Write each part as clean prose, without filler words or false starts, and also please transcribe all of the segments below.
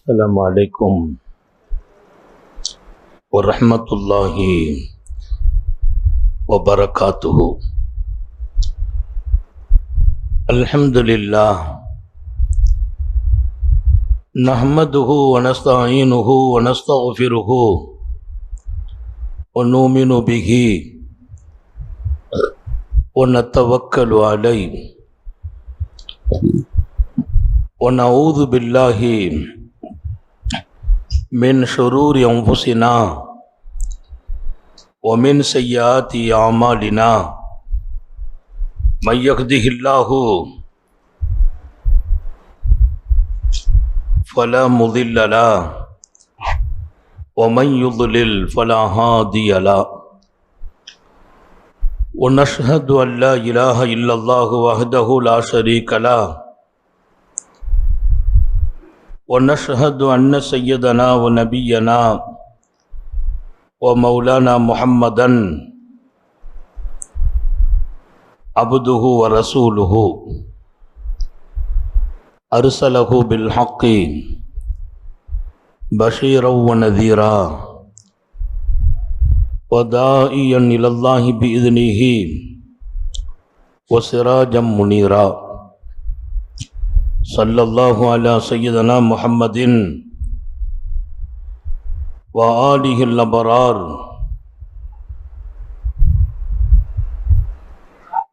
السلام عليكم ورحمة الله وبركاته. الحمد لله نحمده ونستعينه ونستغفره ونؤمن به ونتوكل عليه ونعوذ بالله من شرور أنفسنا ومن سيئات أعمالنا من يهده الله فلا مضل له ومن يضلل فلا هادي له ونشهد أن لا إله إلا الله وحده لا شريك له ونشهد أن سيدنا ونبينا ومولانا محمدا عبده ورسوله أرسله بالحق بشيرا ونذيرا وداعيا إلى الله بإذنه وسراجا منيرا صلى الله على سيدنا محمد وآله الأبرار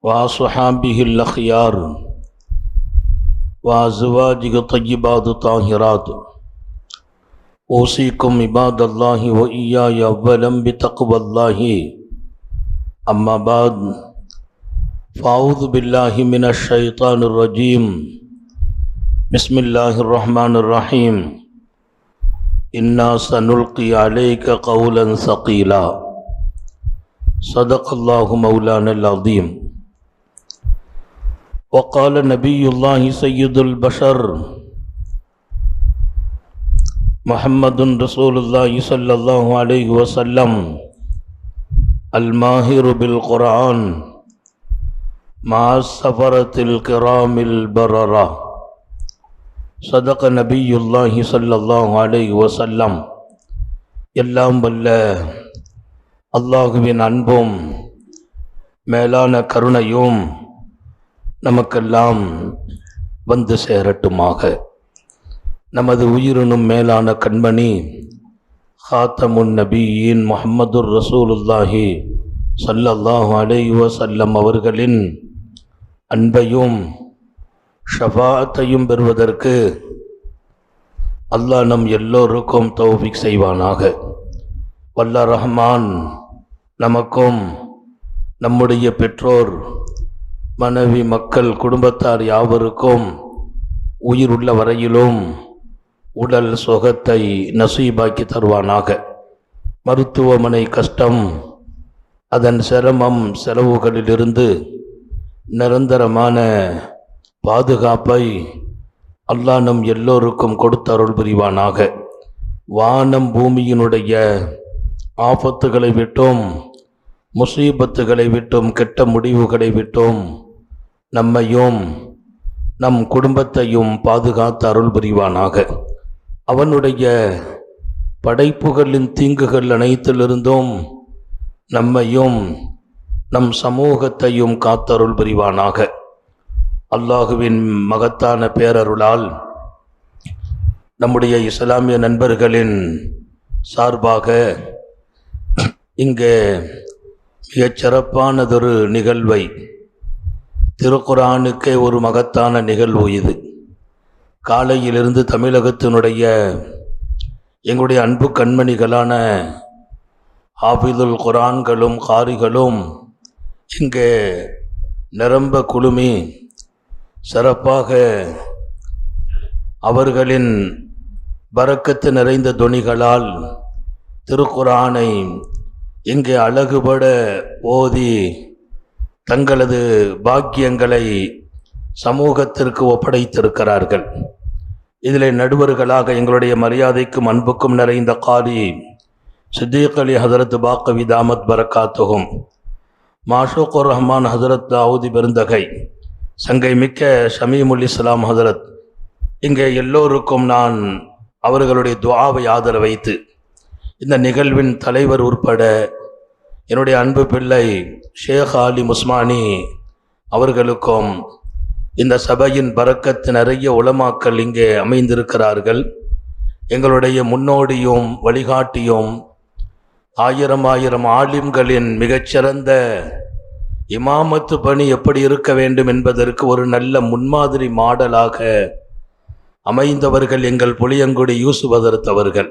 وأصحابه الأخيار وأزواجه الطيبات الطاهرات. أوصيكم عباد الله وإياي أولا بتقوى الله. أما بعد فأعوذ بالله من الشيطان الرجيم. بسم الله الرحمن الرحيم. إنا سنلقي عليك قولا ثقيلا. صدق الله مولانا العظيم. وقال نبي الله سيد البشر محمد رسول الله صلى الله عليه وسلم الماهر بالقرآن مع السفرة الكرام البررة. صدق نبي الله صلى الله عليه وسلم. எல்லாம் வல்ல அல்லாஹுவின் அன்பும் மேலான கருணையும் நமக்கெல்லாம் வந்து சேரட்டுமாக. நமது உயிரினும் மேலான கண்மணி ஹாத்தமுன் நபியின் முஹம்மதுர் ரசூலுல்லாஹி ஸல்லல்லாஹு அலைஹி வஸல்லம் அவர்களின் அன்பையும் ஷஃபாஅத்தையும் பெறுவதற்கு அல்லாஹ் நம் எல்லோருக்கும் தௌஃபீக் செய்வானாக. வல்ல ரஹ்மான் நமக்கும் நம்முடைய பெற்றோர் மனைவி மக்கள் குடும்பத்தார் யாவருக்கும் உயிருள்ள வரையிலும் உடல் சுகத்தை நசீபாக்கி தருவானாக. மருத்துவமனை கஷ்டம் அதன் சிரமம் செலவுகளிலிருந்து நிரந்தரமான பாதுகாப்பை அல்லாஹ் நம் எல்லோருக்கும் கொடுத்தருள் புரிவானாக. வானம் பூமியினுடைய ஆபத்துகளை விட்டும் முசீபத்துகளை விட்டும் கெட்ட முடிவுகளை விட்டும் நம்மையும் நம் குடும்பத்தையும் பாதுகாத்து அருள் புரிவானாக. அவனுடைய படைப்புகளின் தீங்குகள் அனைத்திலிருந்தும் நம்மையும் நம் சமூகத்தையும் காத்தருள் புரிவானாக. அல்லாஹுவின் மகத்தான பேரருளால் நம்முடைய இஸ்லாமிய நண்பர்களின் சார்பாக இங்கே மிகச் சிறப்பானதொரு நிகழ்வை, திருக்குர்ஆனுக்கே ஒரு மகத்தான நிகழ்வு இது. காலையிலிருந்து தமிழகத்தினுடைய எங்களுடைய அன்பு கண்மணிகளான ஹாஃபிதுல் குர்ஆன்களும் காரிகளும் இங்கே நிரம்ப குழுமி சிறப்பாக அவர்களின் பரக்கத்து நிறைந்த தொனிகளால் திருக்குர்ஆனை இங்கே அழகுபட ஓதி தங்களது பாக்கியங்களை சமூகத்திற்கு ஒப்படைத்திருக்கிறார்கள். இதில் நடுவர்களாக எங்களுடைய மரியாதைக்கும் அன்புக்கும் நிறைந்த காரி சித்திக் அலி ஹதரத் பாக்கவி தாமத் பரக்காத்துகும், மாஷூக்குர் ரஹ்மான் ஹசரத் தாவூதி பெருந்தகை, சங்கை மிக்க ஷமீமுல் இஸ்லாம் ஹசரத், இங்கே எல்லோருக்கும் நான் அவர்களுடைய துஆவை ஆதர வைத்து இந்த நிகழ்வின் தலைவர் உட்பட என்னுடைய அன்பு பிள்ளை ஷேக் ஆலிம் உஸ்மானி அவர்களுக்கும் இந்த சபையின் பரக்கத்து நிறைய உலமாக்கள் இங்கே அமைந்திருக்கிறார்கள். எங்களுடைய முன்னோடியும் வழிகாட்டியும் ஆயிரம் ஆலிம்களின் மிகச்சிறந்த இமாமத்து பணி எப்படி இருக்க வேண்டும் என்பதற்கு ஒரு நல்ல முன்மாதிரி மாடலாக அமைந்தவர்கள் எங்கள் புளியங்குடி யூசுப் ஹதரத் அவர்கள்.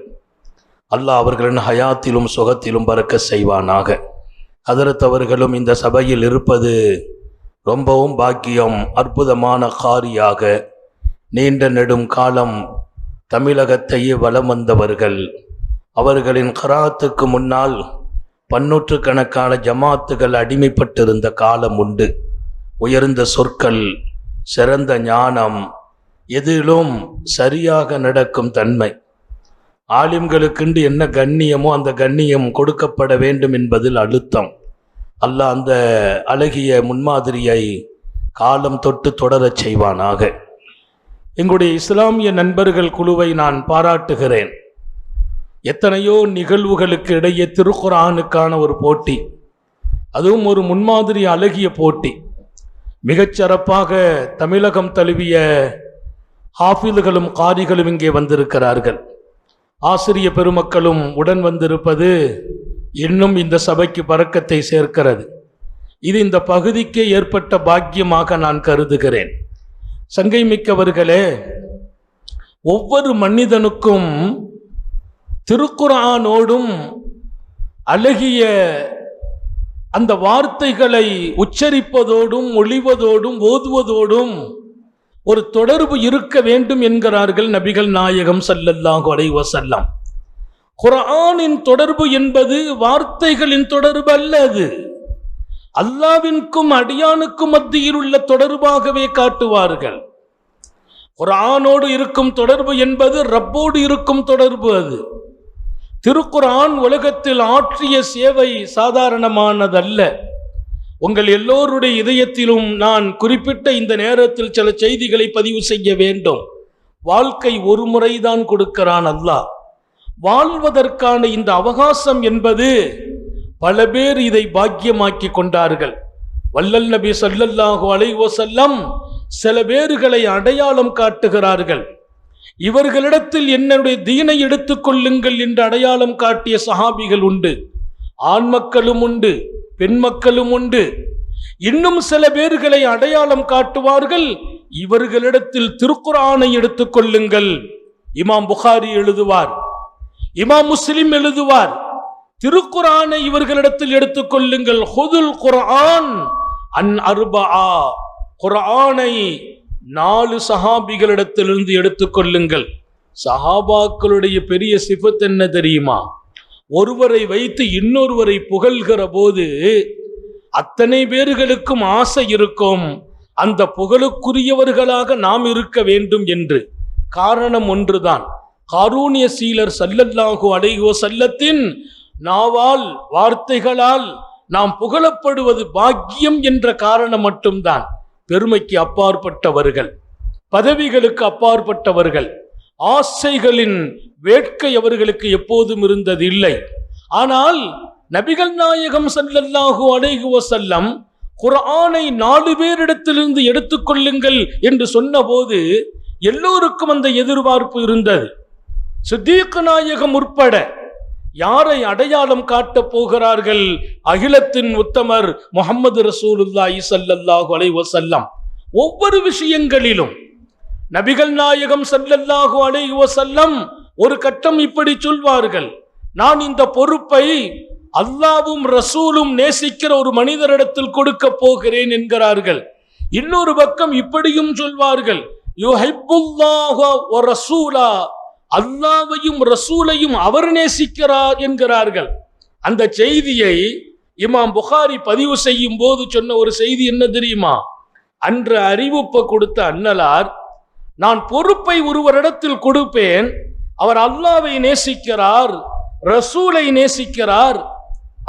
அல்லாஹ் அவர்களின் ஹயாத்திலும் சுகத்திலும் பறக்க செய்வானாக. ஹதரத் அவர்களும் இந்த சபையில் இருப்பது ரொம்பவும் பாக்கியம், அற்புதமான காரியாக. நீண்ட நெடும் காலம் தமிழகத்தையே வலம் வந்தவர்கள். அவர்களின் கராத்துக்கு முன்னால் 100 கணக்கான ஜமாத்துகள் அடிமைப்பட்டிருந்த காலம் உண்டு. உயர்ந்த சொற்கள், சிறந்த ஞானம், எதிலும் சரியாக நடக்கும் தன்மை. ஆலிம்களுக்கென்று என்ன கண்ணியமோ அந்த கண்ணியம் கொடுக்கப்பட வேண்டும் என்பதில் அழுத்தம். அல்லாஹ் அந்த அழகிய முன்மாதிரியை காலம் தொட்டு தொடரச் செய்வானாக. எங்களுடைய இஸ்லாமிய நண்பர்கள் குழுவை நான் பாராட்டுகிறேன். எத்தனையோ நிகழ்வுகளுக்கு இடையே திருக்குர்ஆனுக்கான ஒரு போட்டி, அதுவும் ஒரு முன்மாதிரி அழகிய போட்டி. மிகச்சிறப்பாக தமிழகம் தழுவிய ஹாஃபில்களும் காரிகளும் இங்கே வந்திருக்கிறார்கள். ஆசிரிய பெருமக்களும் உடன் வந்திருப்பது இன்னும் இந்த சபைக்கு பரக்கத்தை சேர்க்கிறது. இது இந்த பகுதிக்கே ஏற்பட்ட பாக்கியமாக நான் கருதுகிறேன். சங்கை மிக்கவர்களே, ஒவ்வொரு மனிதனுக்கும் திருக்குர்ஆனோடும் அழகிய அந்த வார்த்தைகளை உச்சரிப்பதோடும் மொழிவதோடும் ஓதுவதோடும் ஒரு தொடர்பு இருக்க வேண்டும் என்கிறார்கள் நபிகள் நாயகம் ஸல்லல்லாஹு அலைஹி வஸல்லம். குர்ஆனின் தொடர்பு என்பது வார்த்தைகளின் தொடர்பு அல்ல, அது அல்லாஹ்விற்கும் அடியானுக்கும் மத்தியில் உள்ள தொடர்பாகவே காட்டுவார்கள். குர்ஆனோடு இருக்கும் தொடர்பு என்பது ரப்போடு இருக்கும் தொடர்பு. அது திருக்குர்ஆன் உலகத்தில் ஆற்றிய சேவை சாதாரணமானதல்ல. உங்கள் எல்லோருடைய இதயத்திலும் நான் குறிப்பிட்ட இந்த நேரத்தில் சில செய்திகளை பதிவு செய்ய வேண்டும். வாழ்க்கை ஒரு முறைதான் கொடுக்கிறான் அல்லாஹ். வாழ்வதற்கான இந்த அவகாசம் என்பது பல பேர் இதை பாக்கியமாக்கி கொண்டார்கள். வல்லல் நபி ஸல்லல்லாஹு அலைஹி வஸல்லம் சில பேர்களை அடையாளம் காட்டுகிறார்கள். இவர்களிடத்தில் என்னுடைய தீனை எடுத்துக் கொள்ளுங்கள் என்று அடையாளம் காட்டிய சஹாபிகள் உண்டு. ஆண் மக்களும் உண்டு, பெண் மக்களும் உண்டு. இன்னும் சில பேர்களை அடையாளம் காட்டுவார்கள், இவர்களிடத்தில் திருக்குர்ஆனை எடுத்துக் கொள்ளுங்கள். இமாம் புகாரி எழுதுவார், இமாம் முஸ்லிம் எழுதுவார், திருக்குர்ஆனை இவர்களிடத்தில் எடுத்துக் கொள்ளுங்கள். ஹுதுல் குர்ஆன் அன் அர்பஆ, குர்ஆனை 4 சஹாபிகளிடத்திலிருந்து எடுத்துக் கொள்ளுங்கள். சஹாபாக்களுடைய பெரிய சிஃபத் என்ன தெரியுமா? ஒருவரை வைத்து இன்னொருவரை புகழ்கிற போது அத்தனை பேர்களுக்கும் ஆசை இருக்கும், அந்த புகழுக்குரியவர்களாக நாம் இருக்க வேண்டும் என்று. காரணம் ஒன்றுதான், காரூணிய சீலர் ஸல்லல்லாஹு அலைஹி வஸல்லத்தின் நாவால் வார்த்தைகளால் நாம் புகழப்படுவது பாக்கியம் என்ற காரணம் மட்டும்தான். பெருமைக்கு அப்பாற்பட்டவர்கள், பதவிகளுக்கு அப்பாற்பட்டவர்கள், ஆசைகளின் வேட்கை அவர்களுக்கு எப்போதும் இருந்தது இல்லை. ஆனால் நபிகள் நாயகம் ஸல்லல்லாஹு அலைஹி வஸல்லம் குர்ஆனை 4 பேரிடத்திலிருந்து எடுத்துக்கொள்ளுங்கள் என்று சொன்னபோது எல்லோருக்கும் அந்த எதிர்பார்ப்பு இருந்தது. சித்தீக் நாயகம் உட்பட யாரை அடையாளம் காட்டப் போகிறார்கள்? அகிலத்தின் உத்தமர் முஹம்மது ரசூலுல்லாஹி ஸல்லல்லாஹு அலைஹி வஸல்லம். ஒவ்வொரு விஷயங்களிலும் நபிகள் நாயகம் ஸல்லல்லாஹு அலைஹி வஸல்லம் ஒரு கட்டம் இப்படி சொல்வார்கள், நான் இந்த பொறுப்பை அல்லாஹ்வும் ரசூலும் நேசிக்கிற ஒரு மனிதரிடத்தில் கொடுக்க போகிறேன் என்கிறார்கள். இன்னொரு பக்கம் இப்படியும் சொல்வார்கள், யுஹிப்புல்லாஹு வ ரசூலா, அல்லாஹ்வையும் ரசூலையும் அவர் நேசிக்கிறார் என்கிறார்கள். அந்த செய்தியை இமாம் புகாரி பதிவு செய்யும் போது சொன்ன ஒரு செய்தி என்ன தெரியுமா? அன்று அறிவிப்பை கொடுத்த அன்னலார், நான் பொறுப்பை ஒருவரிடத்தில் கொடுப்பேன், அவர் அல்லாஹ்வை நேசிக்கிறார், ரசூலை நேசிக்கிறார்,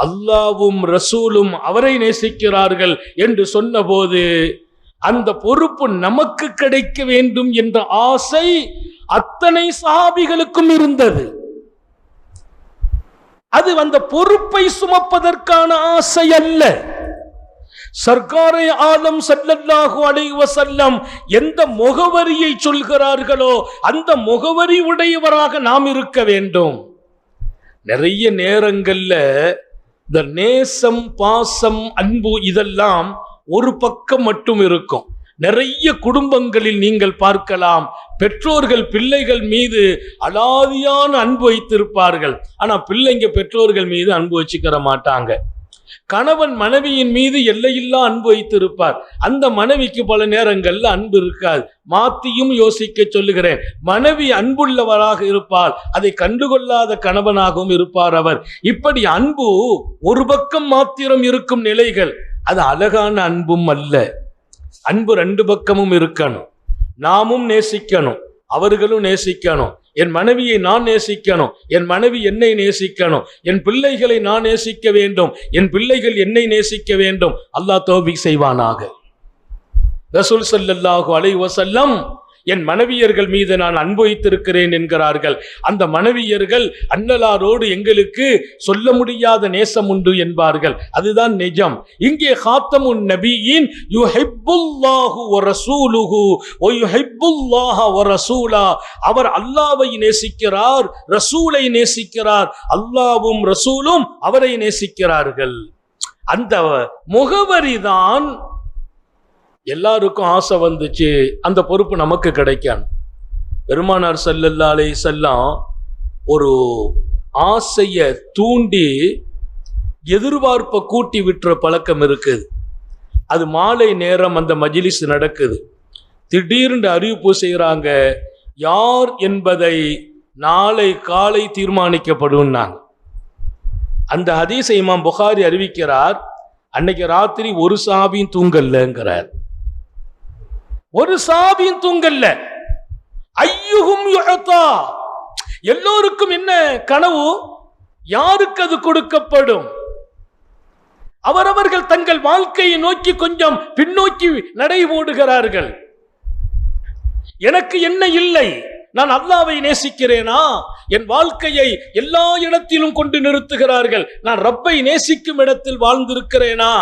அல்லாஹ்வும் ரசூலும் அவரை நேசிக்கிறார்கள் என்று சொன்னபோது அந்த பொறுப்பு நமக்கு கிடைக்க வேண்டும் என்ற ஆசை அத்தனை சஹாபிகளுக்கும் இருந்தது. அது அந்த பொறுப்பை சுமப்பதற்கான ஆசை அல்ல. சர்க்காரே ஆலம் ஸல்லல்லாஹு அலைஹி வஸல்லம் எந்த முகவரியை சொல்கிறார்களோ அந்த முகவரி உடையவராக நாம் இருக்க வேண்டும். நிறைய நேரங்கள்ல இந்த நேசம், பாசம், அன்பு இதெல்லாம் ஒரு பக்கம் மட்டும் இருக்கும். நிறைய குடும்பங்களில் நீங்கள் பார்க்கலாம், பெற்றோர்கள் பிள்ளைகள் மீது அலாதியான அன்பு வைத்திருப்பார்கள். ஆனா பிள்ளைங்க பெற்றோர்கள் மீது அன்பு வச்சுக்கிற மாட்டாங்க. கணவன் மனைவியின் மீது எல்லையில்லா அன்பு வைத்திருப்பார். அந்த மனைவிக்கு பல நேரங்கள்ல அன்பு இருக்காது. மாத்தியும் யோசிக்க சொல்லுகிறேன். மனைவி அன்புள்ளவராக இருப்பார், அதை கண்டுகொள்ளாத கணவனாகவும் இருப்பார் அவர். இப்படி அன்பு ஒரு பக்கம் மாத்திரம் இருக்கும் நிலைகள் அது அழகான அன்பும் அல்ல. அன்பு ரெண்டு பக்கமும் இருக்கணும். நாமும் நேசிக்கணும், அவர்களும் நேசிக்கணும். என் மனைவியை நான் நேசிக்கணும், என் மனைவி என்னை நேசிக்கணும். என் பிள்ளைகளை நான் நேசிக்க வேண்டும், என் பிள்ளைகள் என்னை நேசிக்க வேண்டும். அல்லாஹ் தௌஃபீக் செய்வானாக. ரசூல் ஸல்லல்லாஹு அலைஹி வஸல்லம் என் மனைவியர்கள் மீது நான் அன்பு வைத்திருக்கிறேன் என்கிறார்கள். அந்த மனைவியர்கள் அன்னலாரோடு எங்களுக்கு சொல்ல முடியாத நேசம் உண்டு என்பார்கள். அதுதான் நிஜம். இங்கே காத்தமுன் நபியின் யுஹிப்புல்லாஹு வ ரசூலுஹு வ யுஹிப்புல்லாஹ வ ரசூலா. அவர் அல்லாஹ்வை நேசிக்கிறார், ரசூலை நேசிக்கிறார். அல்லாஹ்வும் ரசூலும் அவரை நேசிக்கிறார்கள். அந்த முகவரிதான் எல்லாருக்கும் ஆசை வந்துச்சு, அந்த பொறுப்பு நமக்கு கிடைக்கணும். பெருமானார் ஸல்லல்லாஹு அலைஹி வஸல்லம் ஒரு ஆசையை தூண்டி எதிர்பார்ப்பை கூட்டி விட்டுற பழக்கம் இருக்குது. அது மாலை நேரம் அந்த மஜ்லிஸ் நடக்குது. திடீர்னு அறிவிப்பு செய்கிறாங்க, யார் என்பதை நாளை காலை தீர்மானிக்கப்படும். அந்த ஹதீஸை இமாம் புகாரி அறிவிக்கிறார். அன்னைக்கு ராத்திரி ஒரு சஹாபியும் தூங்கல்லங்கிறார். ஒரு சஹாபியும் தூங்கல்ல. ஐயுஹும் யுஅதா, எல்லோருக்கும் என்ன கனவு, யாருக்கு அது கொடுக்கப்படும்? அவரவர்கள் தங்கள் வாழ்க்கையை நோக்கி கொஞ்சம் பின்னோக்கி நடை ஓடுகிறார்கள். எனக்கு என்ன இல்லை, நான் அல்லாஹ்வை நேசிக்கிறேனா? என் வாழ்க்கையை எல்லா இடத்திலும் கொண்டு நிறுத்துகிறார்கள். நான் ரப்பை நேசிக்கும் இடத்தில் வாழ்ந்திருக்கிறேனா?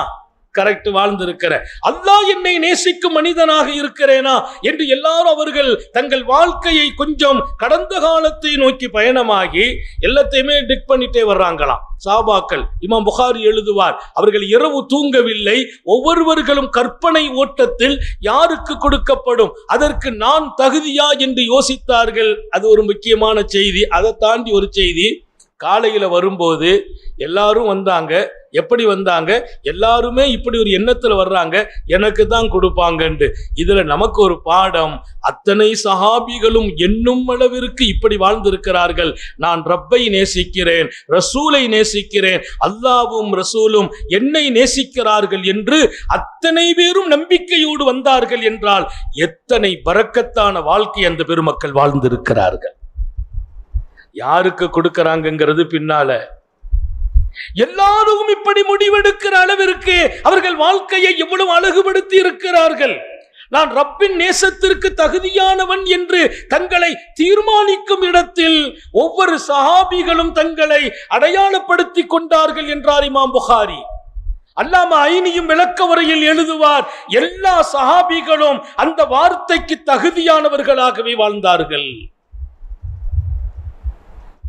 கரெக்ட், வாழ்ந்திருக்கிறேன். அல்லாஹ் என்னை நேசிக்கும் மனிதனாக இருக்கிறேனா என்று எல்லாரும் அவர்கள் தங்கள் வாழ்க்கையை கொஞ்சம் கடந்த காலத்தை நோக்கி பயணமாகி எல்லாத்தையுமே டிக் பண்ணிட்டே வர்றாங்களாம் சஹாபாக்கள். இமாம் புகாரி எழுதுவார், அவர்கள் இரவு தூங்கவில்லை. ஒவ்வொருவர்களும் கற்பனை ஓட்டத்தில் யாருக்கு கொடுக்கப்படும், அதற்கு நான் தகுதியா என்று யோசித்தார்கள். அது ஒரு முக்கியமான செய்தி. அதை தாண்டி ஒரு செய்தி, காலையில வரும்போது எல்லாரும் வந்தாங்க. எப்படி வந்தாங்க? எல்லாருமே இப்படி ஒரு எண்ணத்துல வர்றாங்க, எனக்கு தான் கொடுப்பாங்கன்னு. இதுல நமக்கு ஒரு பாடம், அத்தனை சஹாபிகளும் என்னும் அளவிற்கு இப்படி வாழ்ந்திருக்கிறார்கள். நான் ரப்பை நேசிக்கிறேன், ரசூலை நேசிக்கிறேன், அல்லாஹ்வும் ரசூலும் என்னை நேசிக்கிறார்கள் என்று அத்தனை பேரும் நம்பிக்கையோடு வந்தார்கள் என்றால் எத்தனை பரக்கத்தான வாழ்க்கை அந்த பெருமக்கள் வாழ்ந்திருக்கிறார்கள். யாருக்கு கொடுக்கறாங்கிறது பின்னால. எல்லாரும் இப்படி முடிவெடுக்கிற அளவிற்கு அவர்கள் வாழ்க்கையை எவ்வளவு அழகுபடுத்தி இருக்கிறார்கள். நான் ரப்பின் நேசத்திற்கு தகுதியானவன் என்று தங்களை தீர்மானிக்கும் இடத்தில் ஒவ்வொரு சஹாபிகளும் தங்களை அடையாளப்படுத்தி கொண்டார்கள் என்றார் இமாம் புகாரி. அல்லாமா ஐனியும் விளக்க உரையில் எழுதுவார், எல்லா சஹாபிகளும் அந்த வார்த்தைக்கு தகுதியானவர்களாகவே வாழ்ந்தார்கள்.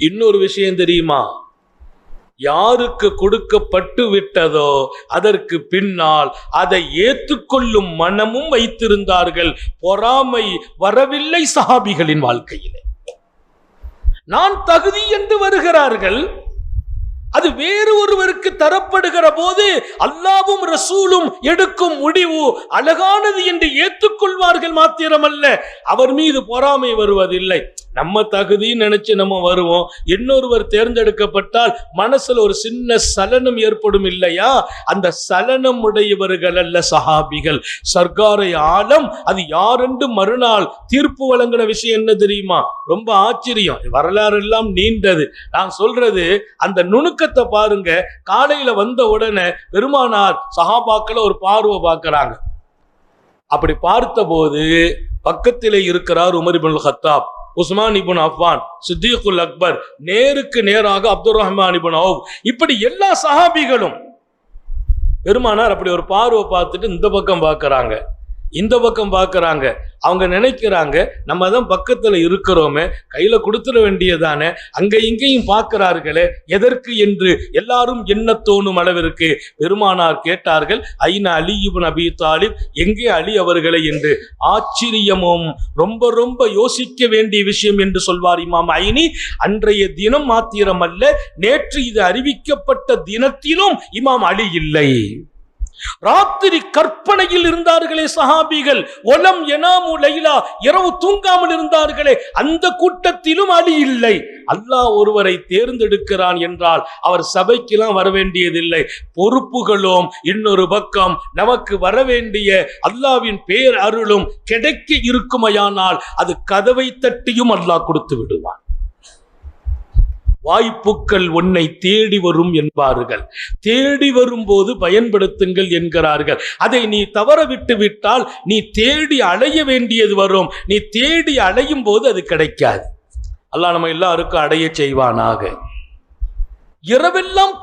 இன்னொரு விஷயம் தெரியுமா? யாருக்கு கொடுக்கப்பட்டு விட்டதோ அதற்கு பின்னால் அதை ஏற்றுக்கொள்ளும் மனமும் வைத்திருந்தார்கள். பொறாமை வரவில்லை சஹாபிகளின் வாழ்க்கையிலே. நான் தகுதி என்று வருகிறார்கள், அது வேறு ஒருவருக்கு தரப்படுகிற போது அல்லாஹ்வும் ரசூலும் எடுக்கும் முடிவு அழகானது என்று ஏற்றுக்கொள்வார்கள். மாத்திரமல்ல, அவர் மீது பொறாமை வருவதில்லை. நம்ம தகுதி நினைச்சு நம்ம வருவோம், இன்னொருவர் தேர்ந்தெடுக்கப்பட்டால் மனசுல ஒரு சின்ன சலனம் ஏற்படும் இல்லையா? அந்த சலனம் உடையவர்கள் அல்ல சஹாபிகள். சர்க்காரை ஆலம் அது யாரென்று மறுநாள் தீர்ப்பு வழங்கின விஷயம் என்ன தெரியுமா? ரொம்ப ஆச்சரியம். வரலாறு எல்லாம் நீண்டது. நான் சொல்றது அந்த நுணுக்கத்தை பாருங்க. காலையில வந்த உடனே பெருமானார் சஹாபாக்களை ஒரு பார்வை பார்க்கிறாங்க. அப்படி பார்த்தபோது பக்கத்திலே இருக்கிறார் உமர் இப்னுல் கத்தாப், உஸ்மான் இப்னு அஃபான், சித்திகுல் அக்பர், நேருக்கு நேராக அப்துர் ரஹ்மான் இப்னு அவுஃப், இப்படி எல்லா சஹாபிகளும். பெருமானார் அப்படி ஒரு பார்வை பார்த்துட்டு இந்த பக்கம் பார்க்கறாங்க, இந்த பக்கம் பார்க்கறாங்க. அவங்க நினைக்கிறாங்க நம்ம தான் பக்கத்துல இருக்கிறோமே, கையில கொடுத்துட வேண்டியதானே, அங்க இங்கேயும் பார்க்கிறார்களே, எதற்கு என்று எல்லாரும் என்ன தோணும் அளவிற்கு பெருமானார் கேட்டார்கள், ஐனா அலி இப்னு அபி தாலிப், எங்கே அலி அவர்களை என்று. ஆச்சரியமும் ரொம்ப ரொம்ப யோசிக்க வேண்டிய விஷயம் என்று சொல்வார் இமாம் ஐனி. அன்றைய தினம் மாத்திரம் அல்ல, நேற்று இது அறிவிக்கப்பட்ட தினத்திலும் இமாம் அலி இல்லை. ராத்திரி கற்பனையில் இருந்தார்களே சஹாபிகள், ஒலம் எனாமு லைலா, இரவு தூங்காமல் இருந்தார்களே, அந்த கூட்டத்திலும் அலி இல்லை. அல்லாஹ் ஒருவரை தேர்ந்தெடுக்கிறான் என்றால் அவர் சபைக்கெல்லாம் வர வேண்டியதில்லை. பொறுப்புகளும் இன்னொரு பக்கம் நமக்கு வரவேண்டிய அல்லாஹ்வின் பேர் அருளும் கிடைக்க இருக்குமையானால் அது கதவை தட்டியும் அல்லாஹ் கொடுத்து விடுவான். வாய்ப்புக்கள் உன்னை தேடி வரும் என்பார்கள், தேடி வரும்போது பயன்படுத்துங்கள் என்கிறார்கள். அதை நீ தவற விட்டு விட்டால் நீ தேடி அலைய வேண்டியது வரும், நீ தேடி அலையும் போது அது கிடைக்காது. அல்லாஹ் நம்ம எல்லாருக்கும் அடைய செய்வானாக. இரவெல்லாம்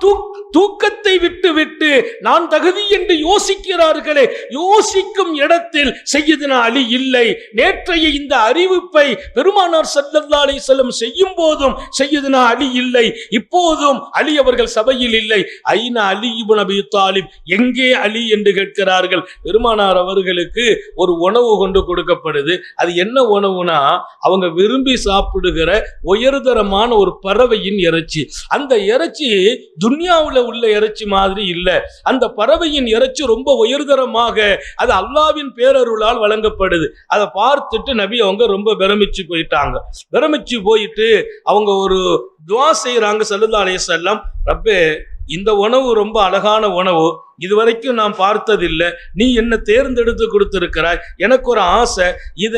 தூக்கத்தை விட்டு விட்டு நான் தகுதி என்று யோசிக்கிறார்களே, யோசிக்கும் இடத்தில் சையதுனா அலி இல்லை. நேற்றைய இந்த அறிவிப்பை பெருமானார் ஸல்லல்லாஹு அலைஹி வஸல்லம் செய்யும் போதும் சையதுனா அலி இல்லை, இப்போதும் அலி அவர்கள் சபையில் இல்லை. ஐனா அலி இப்னு அபி தாலிப், எங்கே அலி என்று கேட்கிறார்கள். பெருமானார் அவர்களுக்கு ஒரு உணவு கொண்டு கொடுக்கப்படுது. அது என்ன உணவுனா, அவங்க விரும்பி சாப்பிடுகிற உயர்தரமான ஒரு பறவையின் இறைச்சி. அந்த இறைச்சி துன்யாவுல உள்ள இறைச்சி மாதிரி இல்ல, அந்த பறவையின் இறைச்சி ரொம்ப உயர்தரமாக அது அல்லாஹ்வின் பேரருளால் வழங்கப்படுது. அதை பார்த்துட்டு நபி அவங்க ரொம்ப பிரமிச்சு போயிட்டாங்க. பிரமிச்சு போயிட்டு அவங்க ஒரு துஆ செய்யறாங்க ஸல்லல்லாஹு அலைஹி வஸல்லம், ரப்பே இந்த உணவு ரொம்ப அழகான உணவு, இதுவரைக்கும் நான் பார்த்ததில்லை, நீ என்ன தேர்ந்தெடுத்து கொடுத்திருக்கிறாய், எனக்கு ஒரு ஆசை, இத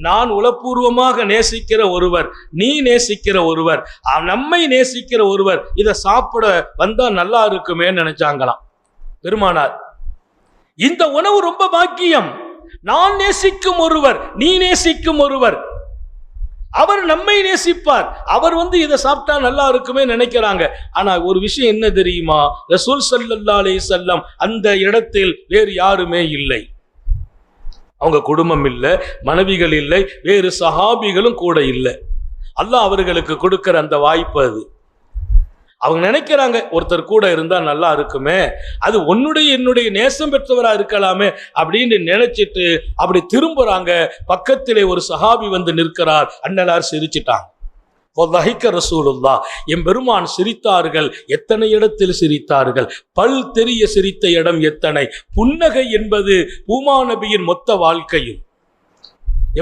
நான் உளப்பூர்வமாக நேசிக்கிற ஒருவர், நீ நேசிக்கிற ஒருவர், நம்மை நேசிக்கிற ஒருவர் இதை சாப்பிட வந்தா நல்லா இருக்குமே நினைச்சாங்களாம் பெருமானார். இந்த உணவு ரொம்ப பாக்கியம், நான் நேசிக்கும் ஒருவர், நீ நேசிக்கும் ஒருவர், அவர் நம்மை நேசிப்பார், அவர் இதை சாப்பிட்டா நல்லா இருக்குமே நினைக்கிறாங்க. ஆனா ஒரு விஷயம் என்ன தெரியுமா, ரசூல் ஸல்லல்லாஹு அலைஹி வஸல்லம் அந்த இடத்தில் வேறு யாருமே இல்லை. அவங்க குடும்பம் இல்லை, மனைவிகள் இல்லை, வேறு சஹாபிகளும் கூட இல்லை. அல்லாஹ் அவர்களுக்கு கொடுக்கிற அந்த வாய்ப்பு அது. அவங்க நினைக்கிறாங்க ஒருத்தர் கூட இருந்தா நல்லா இருக்குமே, அது என்னுடைய நேசம் பெற்றவரா இருக்கலாமே அப்படின்னு நினைச்சிட்டு அப்படி திரும்புறாங்க. பக்கத்திலே ஒரு சஹாபி வந்து நிற்கிறார். அன்னலார் சிரிச்சிட்டாங்க. ரசூலுல்லாஹ், என் பெருமான் சிரித்தார்கள். எத்தனை இடத்தில் சிரித்தார்கள், பல் தெரிய சிரித்த இடம் எத்தனை. புன்னகை என்பது பூமா நபியின் மொத்த வாழ்க்கையும்.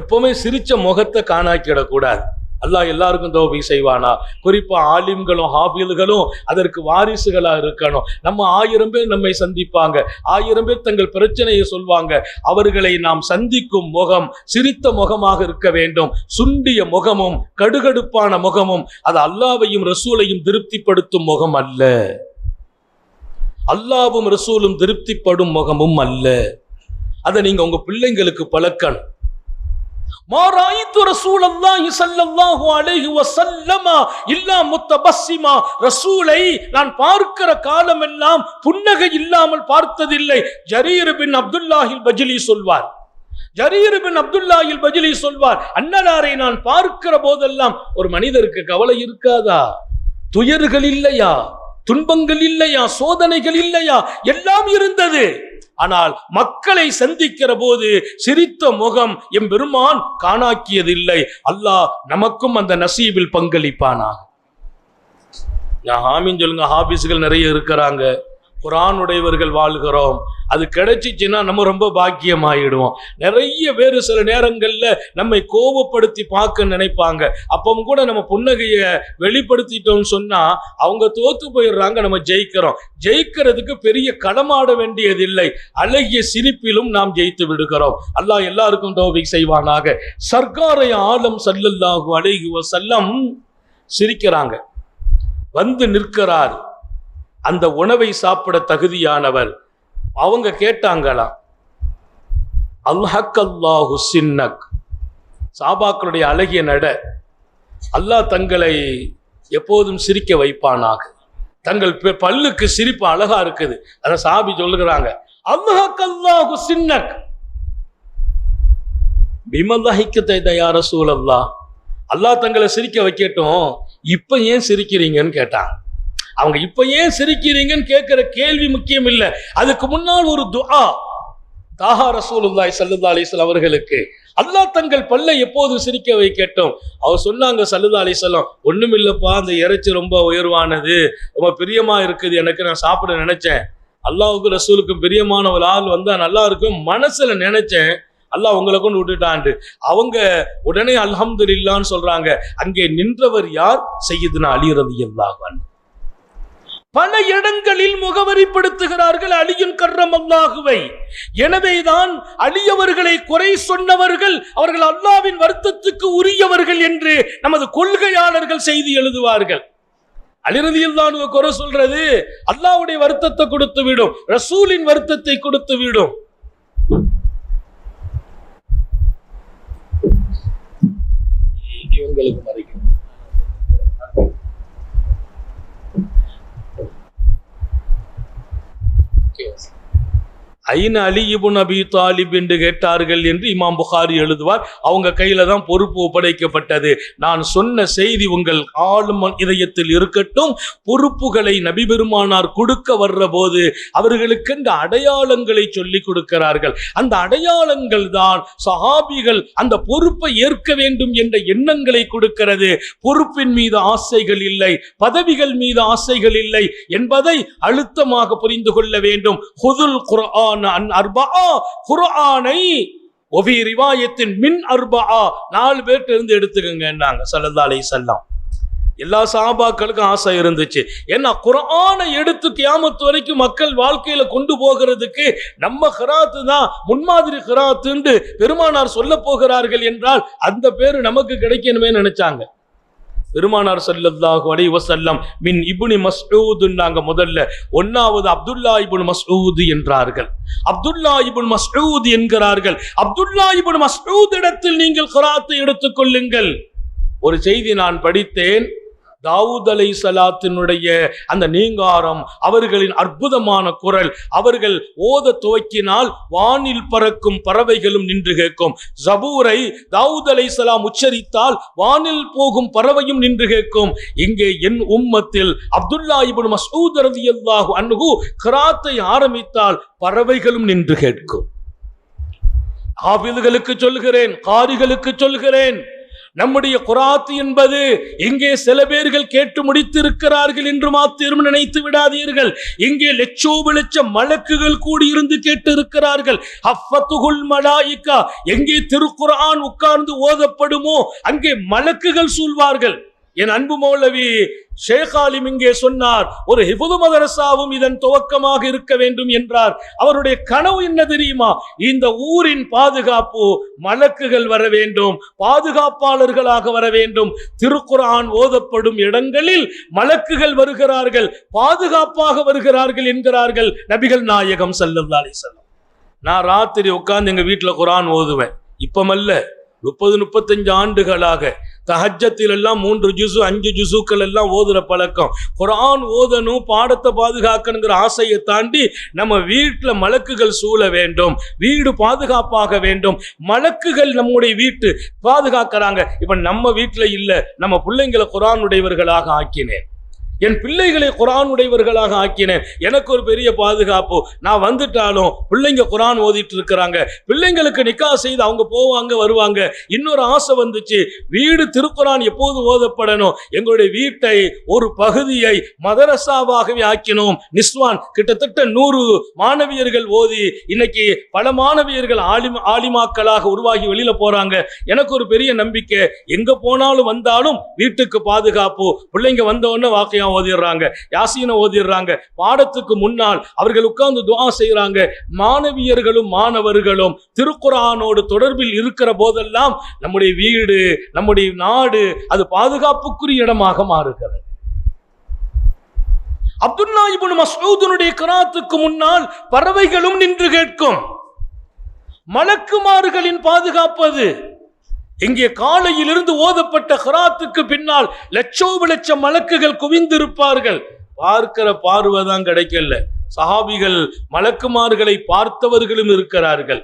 எப்பவுமே சிரிச்ச முகத்தை காணாக்கிடக்கூடாது. அல்லாஹ் எல்லாருக்கும் தௌஃபீக் செய்வானா. குறிப்பா ஆலிம்களும் ஹாஃபில்களும் அதற்கு வாரிசுகளா இருக்கணும். நம்ம 1000 பேர் நம்மை சந்திப்பாங்க, 1000 பேர் தங்கள் பிரச்சனையை சொல்வாங்க. அவர்களை நாம் சந்திக்கும் முகம் சிரித்த முகமாக இருக்க வேண்டும். சுண்டிய முகமும் கடுகடுப்பான முகமும் அது அல்லாஹ்வையும் ரசூலையும் திருப்திப்படுத்தும் முகம் அல்ல, அல்லாஹ்வும் ரசூலும் திருப்திப்படும் முகமும் அல்ல. அதை நீங்க உங்க பிள்ளைங்களுக்கு பழக்கணும். ரசூலை நான் பார்க்கிற காலம் எல்லாம் புன்னகை இல்லாமல் பார்த்ததில்லை. ஜரீர் பின் அப்துல்லாஹில் பஜ்லி சொல்வார். ஜரீர் பின் அப்துல்லாஹில் பஜ்லி சொல்வார், அன்னலாரை நான் பார்க்கிற போதெல்லாம் ஒரு மனிதருக்கு கவலை இருக்காதா? துயர்கள் இல்லையா? துன்பங்கள் இல்லையா? சோதனைகள் இல்லையா? எல்லாம் இருந்தது. ஆனால் மக்களை சந்திக்கிற போது சிரித்த முகம் எம் பெருமான் காணாக்கியதில்லை. அல்லாஹ் நமக்கும் அந்த நசீபில் பங்களிப்பானாக. ஆமீன் சொல்லுங்க. ஹாபிஸ்கள் நிறைய இருக்கிறாங்க, குர்ஆன் உடையவர்கள் வாழ்கிறோம். அது கிடைச்சிச்சுன்னா நம்ம ரொம்ப பாக்கியமாயிடுவோம். நிறைய வேறு சில நேரங்கள்ல நம்மை கோபப்படுத்தி பார்க்க நினைப்பாங்க. அப்பவும் கூட நம்ம புன்னகையை வெளிப்படுத்திட்டோம்னு சொன்னா அவங்க தோத்து போயிடுறாங்க, நம்ம ஜெயிக்கிறோம். ஜெயிக்கிறதுக்கு பெரிய களமாட வேண்டியதில்லை, அழகிய சிரிப்பிலும் நாம் ஜெயித்து விடுகிறோம். அல்லாஹ் எல்லாருக்கும் தௌஃபீக் செய்வானாக. சர்க்காரை ஆலம் ஸல்லல்லாஹு அலைஹி வஸல்லம் சிரிக்கிறாங்க. வந்து நிற்கிறார் அந்த உணவை சாப்பிட தகுதியானவர். அவங்க கேட்டாங்களாம், அல்ஹக்கல்லாஹு சின்னக், சாபாக்களுடைய அழகிய நட, அல்லாஹ் தங்களை எப்போதும் சிரிக்க வைப்பானாக. தங்கள் பல்லுக்கு சிரிப்பு அழகா இருக்குது. அத சாபி சொல்லுகிறாங்க, அல்ஹக்கல்லாஹு சின்னக் பிமல்லஹிக்கத யா ரசூலல்லாஹ், அல்லாஹ் தங்களை சிரிக்க வைக்கட்டும், இப்ப ஏன் சிரிக்கிறீங்கன்னு கேட்டாங்க. அவங்க இப்ப ஏன் சிரிக்கிறீங்கன்னு கேட்கிற கேள்வி முக்கியம் இல்லை, அதுக்கு முன்னால் ஒரு துஆ. தாஹா ரசூலுல்லாஹி ஸல்லல்லாஹு அலைஹி வஸல்லம் அவர்களுக்கு அல்லாஹ் தங்கள் பல்லை எப்போது சிரிக்க வைக்கட்டும். அவர் சொன்னாங்க ஸல்லல்லாஹு அலைஹி வஸல்லம், ஒண்ணும் இல்லப்பா, அந்த இறைச்சி ரொம்ப உயர்வானது, ரொம்ப பிரியமா இருக்குது, எனக்கு நான் சாப்பிட நினைச்சேன், அல்லாஹ்வுக்கு ரசூலுக்கும் பிரியமான ஒரு ஆள் வந்தா நல்லா இருக்கும் மனசுல நினைச்சேன், அல்லாஹ் உங்களை கொண்டு விட்டுட்டான். அவங்க உடனே அல்ஹம்துலில்லாஹ்னு சொல்றாங்க. அங்கே நின்றவர் யார்? சய்யிதுனா அலி ரலியல்லாஹு அன்ஹு. பல இடங்களில் முகவரிப்படுத்துகிறார்கள் அலியுன் கர்ரமல்லாஹுவை. எனவேதான் அலி அவர்களை குறை சொன்னவர்கள் அவர்கள் அல்லாஹ்வின் வருத்தத்துக்கு உரியவர்கள் என்று நமது கொள்கையாளர்கள் செய்தி எழுதுவார்கள். அலி ரலியல்லாஹு அன்ஹு குறை சொல்றது அல்லாஹ்வுடைய வருத்தத்தை கொடுத்து விடும், ரசூலின் வருத்தத்தை கொடுத்து விடும். இவங்களுக்கு மறைக்கும் ஐன அலி இப்னு அபி தாலிப் என்று கேட்டார்கள் என்று இமாம் புகாரி எழுதுவார். அவங்க கையில தான் பொறுப்பு ஒப்படைக்கப்பட்டது. நான் சொன்ன செய்தி உங்கள் ஆளும் இதயத்தில் இருக்கட்டும். பொறுப்புகளை நபி பெருமானார் கொடுக்க வர்ற போது அவர்களுக்கு இந்த அடையாளங்களை சொல்லி கொடுக்கிறார்கள். அந்த அடையாளங்கள் தான் சஹாபிகள் அந்த பொறுப்பை ஏற்க வேண்டும் என்ற எண்ணங்களை கொடுக்கிறது. பொறுப்பின் மீது ஆசைகள் இல்லை, பதவிகள் மீது ஆசைகள் இல்லை என்பதை அழுத்தமாக புரிந்து கொள்ள வேண்டும். ஹுதுல் குர்ஆன் அன் அர்பஆ, குர்ஆனை ஒஃபி ரிவாயத்தின் மின் அர்பஆ, 4 பேர்ட்ட இருந்து எடுத்துக்கங்கன்னாங்க ஸல்லல்லாஹு அலைஹி வஸல்லம். எல்லா சஹாபாக்களுக்கும் ஆசை இருந்துச்சு. ஏன்னா குர்ஆனை எடுத்து கியாமத் வரைக்கும் மக்கள் வாழ்க்கையில கொண்டு போகிறதுக்கு நம்ம கிராத்து தான் முன்மாதிரி கிராத்துன்னு பெருமானார் சொல்ல போகிறார்கள் என்றால் அந்த பேரு நமக்கு கிடைக்கணுமே நினைச்சாங்க. பெருமானார் ஸல்லல்லாஹு அலைஹி வஸல்லம் மின் இப்னு மஸ்ஊத் நாங்க முதல்ல 1வது அப்துல்லா இப்னு மஸ்ஊத் என்றார்கள். அப்துல்லா இப்னு மஸ்ஊத் என்கிறார்கள். அப்துல்லா இப்னு மஸ்ஊத் இடத்தில் நீங்கள் கிராத்தை எடுத்துக் கொள்ளுங்கள். ஒரு செய்தி நான் படித்தேன். தாவூத் அலைஹிஸ்ஸலாத்தினுடைய அந்த நீங்காரம், அவர்களின் அற்புதமான குரல், அவர்கள் ஓத துவக்கினால் வானில் பறக்கும் பறவைகளும் நின்று கேட்கும். ஜபூரை தாவூத் அலைஹிஸ்ஸலாம் உச்சரித்தால் வானில் போகும் பறவையும் நின்று கேட்கும். இங்கே என் உம்மத்தில் அப்துல்லா இப்னு மஸ்ஊத் ரலியல்லாஹு அன்ஹு கிராத்தை ஆரம்பித்தால் பறவைகளும் நின்று கேட்கும். ஹாஃபிதுகளுக்கு சொல்கிறேன், காரிகளுக்கு சொல்கிறேன், நம்முடைய குராத் என்பது இங்கே சில பேர்கள் கேட்டு முடித்திருக்கிறார்கள் என்று மாத்திரம் நினைத்து விடாதீர்கள். இங்கே லட்சோப மலக்குகள் கூடியிருந்து கேட்டு இருக்கிறார்கள். ஹஃபத்துல் மலாயிகா, எங்கே திருக்குர்ஆன் உட்கார்ந்து ஓதப்படுமோ அங்கே மலக்குகள் சூழ்வார்கள். என் அன்பு மௌலவி ஷேக் ஆலிம் இங்கே சொன்னார், ஒரு ஹிஃபுது மதரசாவும் இதன் துவக்கமாக இருக்க வேண்டும் என்றார். அவருடைய கனவு என்ன தெரியுமா? இந்த ஊரின் பாதுகாப்பு மலக்குகள் வர வேண்டும், பாதுகாப்பாளர்களாக வர வேண்டும். திருக்குர்ஆன் ஓதப்படும் இடங்களில் மலக்குகள் வருகிறார்கள், பாதுகாப்பாக வருகிறார்கள் என்கிறார்கள் நபிகள் நாயகம் ஸல்லல்லாஹு அலைஹி வஸல்லம். நான் ராத்திரி உட்கார்ந்து எங்க வீட்டுல குர்ஆன் ஓதுவேன். இப்பமல்ல, 30-35 ஆண்டுகளாக தஹஜ்ஜத்தில் எல்லாம் 3 ஜுசு 5 ஜுசுக்கள் எல்லாம் ஓதுற பழக்கம். குர்ஆன் ஓதணும், பாடத்தை பாதுகாக்கணுங்கிற ஆசையை தாண்டி நம்ம வீட்டுல மலக்குகள் சூழ வேண்டும், வீடு பாதுகாப்பாக வேண்டும். மலக்குகள் நம்முடைய வீட்டு பாதுகாக்கிறாங்க. இப்ப நம்ம வீட்டுல இல்ல, நம்ம பிள்ளைங்களை குர்ஆன் உடையவர்களாக ஆக்கினேன், என் பிள்ளைகளை குர்ஆன் உடையவர்களாக ஆக்கினேன். எனக்கு ஒரு பெரிய பாதுகாப்பு. நான் வந்துட்டாலும் பிள்ளைங்க குர்ஆன் ஓதிட்டு இருக்கிறாங்க, பிள்ளைங்களுக்கு நிக்கா செய்து அவங்க போவாங்க வருவாங்க. இன்னொரு ஆசை வந்துச்சு, வீடு திருக்குர்ஆன் எப்போது ஓதப்படணும். எங்களுடைய வீட்டை ஒரு பகுதியை மதரசாவாகவே ஆக்கினோம். நிஸ்வான் கிட்டத்தட்ட 100 மாணவியர்கள் ஓதி இன்னைக்கு பல மாணவியர்கள் ஆலிமாக்களாக உருவாகி வெளியில போறாங்க. எனக்கு ஒரு பெரிய நம்பிக்கை, எங்க போனாலும் வந்தாலும் வீட்டுக்கு பாதுகாப்பு. பிள்ளைங்க வந்தவொடனே வாக்கியம் ஓதிடுறாங்க, யாசீனை ஓதிடுறாங்க. பாடத்துக்கு முன்னால் அவர்கள் உட்கார்ந்து துஆ செய்யறாங்க. மாணவியர்களும் மாணவர்களும் திருக்குர்ஆனோடு தொடர்பில் இருக்கிற போதெல்லாம் நம்முடைய வீடு, நம்முடைய நாடு அது பாதுகாப்புக்குரிய இடமாக மாறுகிறது. அப்துல்லா இப்னு மஸ்ஊதுனுடைய கிராத்துக்கு முன்னால் பறவைகளும் நின்று கேட்கும். மலக்குமார்களின் பாதுகாப்பது. இங்கே காலையிலிருந்து ஓதப்பட்ட கிராத்துக்கு பின்னால் லட்சோப மலக்குகள் குவிந்திருப்பார்கள். பார்க்கிற பார்வைதான் கிடைக்கல. சஹாபிகள் மலக்குமார்களை பார்த்தவர்களும் இருக்கிறார்கள்.